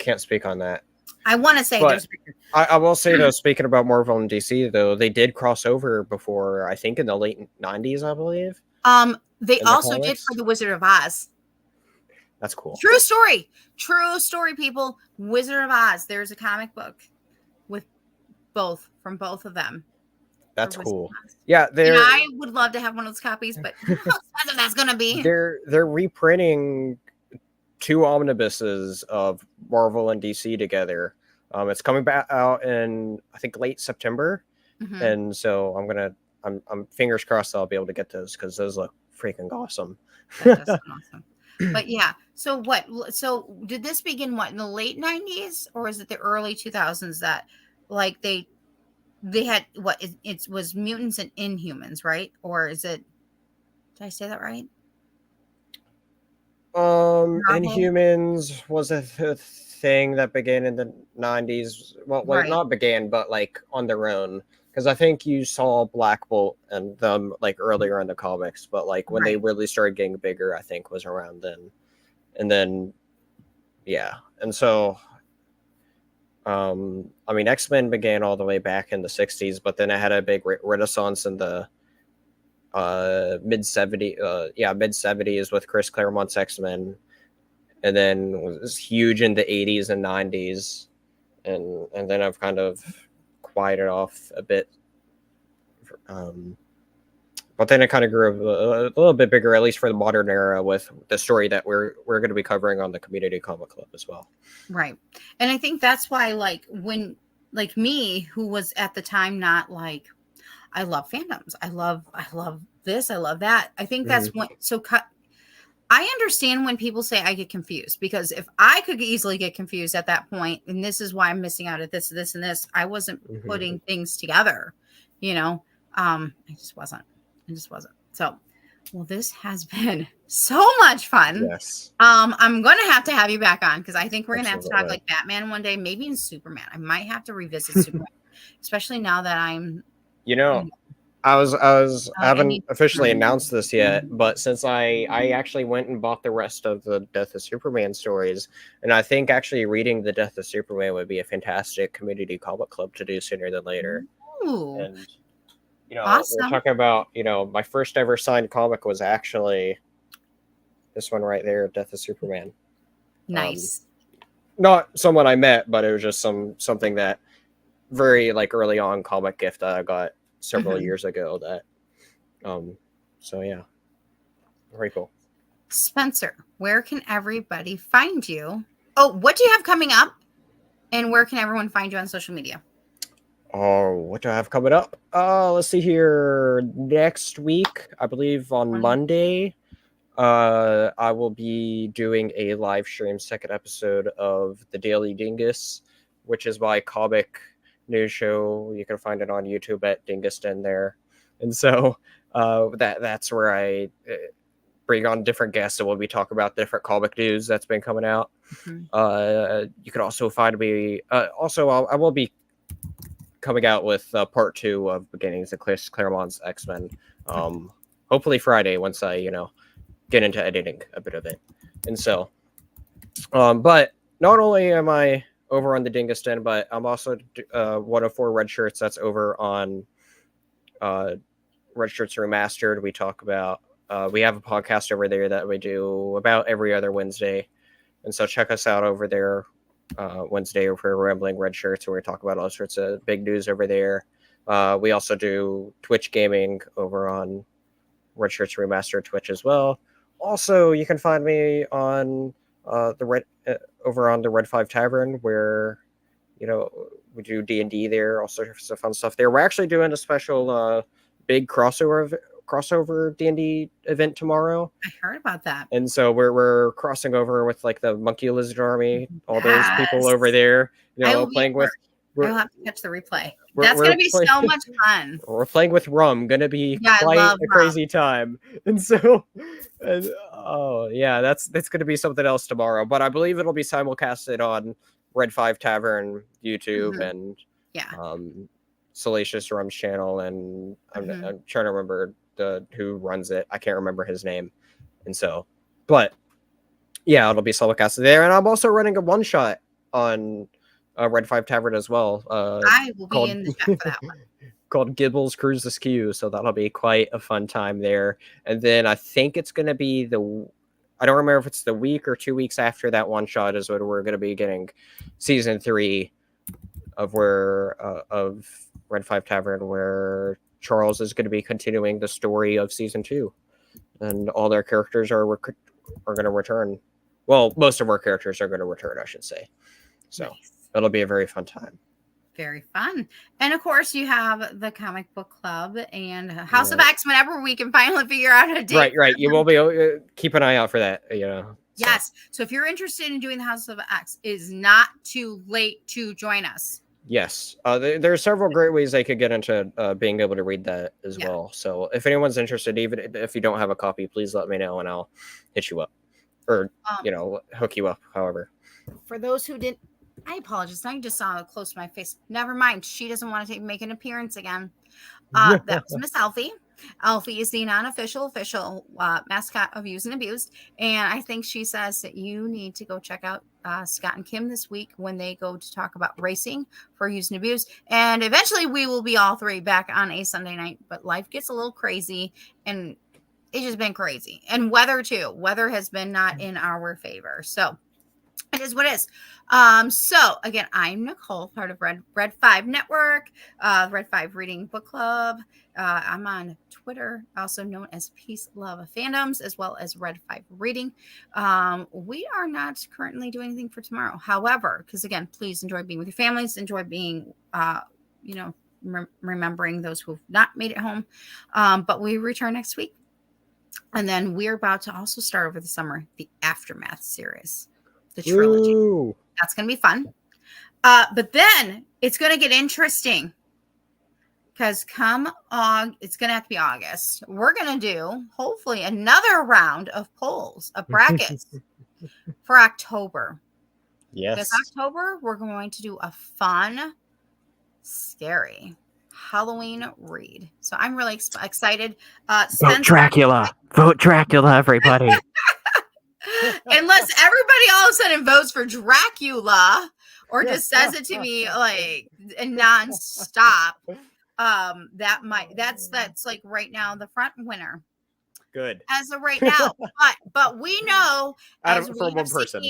can't speak on that. I want to say there's. I will say though, speaking about Marvel and DC though, they did cross over before. I think in the late '90s, I believe. They also did for the Wizard of Oz. That's cool. True story, people. Wizard of Oz. There's a comic book with from both of them. That's cool. Yeah, I would love to have one of those copies, but how expensive that's gonna be. They're reprinting 2 omnibuses of Marvel and DC together. It's coming back out in I think late September, and so I'm fingers crossed I'll be able to get those because those look freaking awesome. That does sound awesome. But yeah, so did this begin in the late 90s or is it the early 2000s that like they had it was mutants and Inhumans, right? Or is it, did I say that right? Inhumans was a thing that began in the 90s. Well, right. Not began, but like on their own. Because I think you saw Black Bolt and them like earlier in the comics, but like when they really started getting bigger, I think was around then. And then, yeah. And so, I mean, X-Men began all the way back in the 60s, but then it had a big renaissance in the mid-70s with Chris Claremont's X-Men. And then it was huge in the 80s and 90s. And then I've kind of quieted off a bit, but then it kind of grew a little bit bigger, at least for the modern era, with the story that we're going to be covering on the Community Comic Club as well. Right. And I think that's why, like, when, like me, who was at the time not like, I love fandoms, I love this, I love that, I think that's when, I understand when people say I get confused, because if I could easily get confused at that point, and this is why I'm missing out at this, and this, I wasn't putting things together, you know, I just wasn't. So, well, this has been so much fun. Yes. I'm going to have you back on, because I think we're going to have to talk like Batman one day, maybe in Superman. I might have to revisit Superman, especially now that I'm, I haven't officially announced this yet, but since I actually went and bought the rest of the Death of Superman stories, and I think actually reading the Death of Superman would be a fantastic community comic club to do sooner than later. Ooh. And awesome. We're talking about, my first ever signed comic was actually this one right there, Death of Superman. Nice. Not someone I met, but it was just something that very like early on comic gift that I got several years ago that so yeah, very cool. Spencer, where can everybody find you? Oh, what do you have coming up, and where can everyone find you on social media? Oh, what do I have coming up? Let's see here. Next week, I believe on Monday, I will be doing a live stream second episode of the Daily Dingus, which is my comic news show. You can find it on YouTube at Dingus Den there. And so that's where I bring on different guests, and we'll be talking about different comic news that's been coming out. You can also find me. I will be coming out with part 2 of Beginnings of Chris Claremont's X-Men. Hopefully Friday, once I get into editing a bit of it. And so, but not only am I over on the Dingus Den, but I'm also one of 4 Red Shirts that's over on Red Shirts Remastered. We talk about, we have a podcast over there that we do about every other Wednesday. And so check us out over there Wednesday for Rambling Red Shirts, where we talk about all sorts of big news over there. We also do Twitch gaming over on Red Shirts Remastered Twitch as well. Also, you can find me on over on the Red 5 Tavern, where we do D&D there, all sorts of fun stuff there. We're actually doing a special big crossover D&D event tomorrow. I heard about that. And so we're crossing over with like the Monkey Lizard Army, all those people Yes. over there, I will playing with. I'll have to catch the replay. That's going to be so much fun. We're playing with rum. Going to be quite a crazy time. And so, oh yeah, that's going to be something else tomorrow. But I believe it'll be simulcasted on Red 5 Tavern YouTube and Salacious Rum's channel. And I'm trying to remember who runs it. I can't remember his name. And so, but yeah, it'll be simulcasted there. And I'm also running a one shot on Red 5 Tavern as well. I will be in the chat for that one. Called Gibbles Cruise Askew, so that'll be quite a fun time there. And then I think it's going to be I don't remember if it's the week or 2 weeks after that one shot is when we're going to be getting season 3 of of Red 5 Tavern, where Charles is going to be continuing the story of season 2, and all their characters are going to return. Well, most of our characters are going to return, I should say. So. Nice. It'll be a very fun time. Very fun. And of course, you have the comic book club and House of X whenever we can finally figure out a date. Right. You will be keep an eye out for that. Yes. So if you're interested in doing the House of X, it is not too late to join us. Yes. There are several great ways they could get into being able to read that as well. So if anyone's interested, even if you don't have a copy, please let me know and I'll hit you up or, hook you up, however. For those who didn't, I apologize. I just saw it close to my face. Never mind. She doesn't want to make an appearance again. That was Miss Alfie. Alfie is the official mascot of Used and Abused. And I think she says that you need to go check out Scott and Kim this week when they go to talk about racing for Used and Abused. And eventually we will be all three back on a Sunday night. But life gets a little crazy and it's just been crazy. And weather too. Weather has been not in our favor. So it is what it is. So again, I'm Nicole, part of Red 5 Network, Red 5 Reading Book Club. I'm on Twitter, also known as Peace, Love, Fandoms, as well as Red 5 Reading. We are not currently doing anything for tomorrow. However, because again, please enjoy being with your families, enjoy being, remembering those who have not made it home. But we return next week. And then we're about to also start over the summer, the Aftermath series. The trilogy. Ooh. That's going to be fun. But then it's going to get interesting because it's going to have to be August. We're going to do hopefully another round of polls, of brackets for October. Yes. This October, we're going to do a fun, scary Halloween read. So I'm really excited. Vote Dracula. Vote Dracula, everybody. Unless everybody all of a sudden votes for Dracula or just says it to me like nonstop, that's like right now the front winner. Good. As of right now, but we know from one person,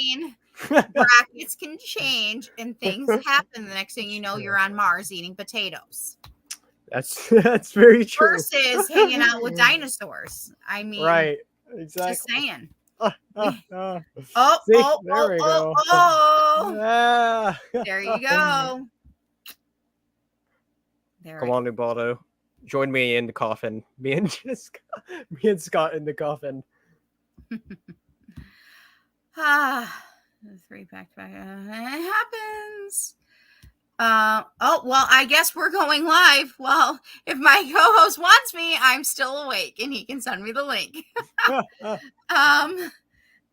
brackets can change and things happen. The next thing you know, you're on Mars eating potatoes. That's very true. Versus hanging out with dinosaurs. I mean, right? Exactly. Just saying. There we go. There you go. Come on, Ubaldo. Join me in the coffin. Me and Scott in the coffin. 3 back-to-back. It happens. Well, I guess we're going live. Well, if my co-host wants me, I'm still awake and he can send me the link.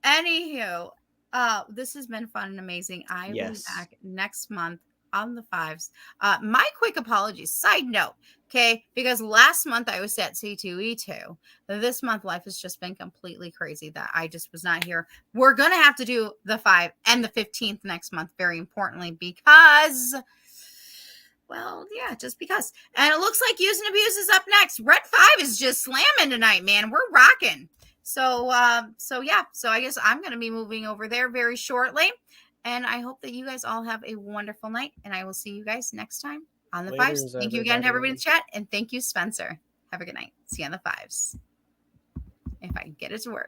Anywho, this has been fun and amazing. I will be back next month on the 5s. My quick apologies. Side note, okay, because last month I was at C2E2. This month life has just been completely crazy that I just was not here. We're going to have to do the 5 and the 15th next month, very importantly, because, well, yeah, just because. And it looks like Use and Abuse is up next. Red 5 is just slamming tonight, man. We're rocking. So yeah. So I guess I'm going to be moving over there very shortly. And I hope that you guys all have a wonderful night. And I will see you guys next time on the 5s. Thank you again to everybody in the chat. And thank you, Spencer. Have a good night. See you on the 5s. If I can get it to work.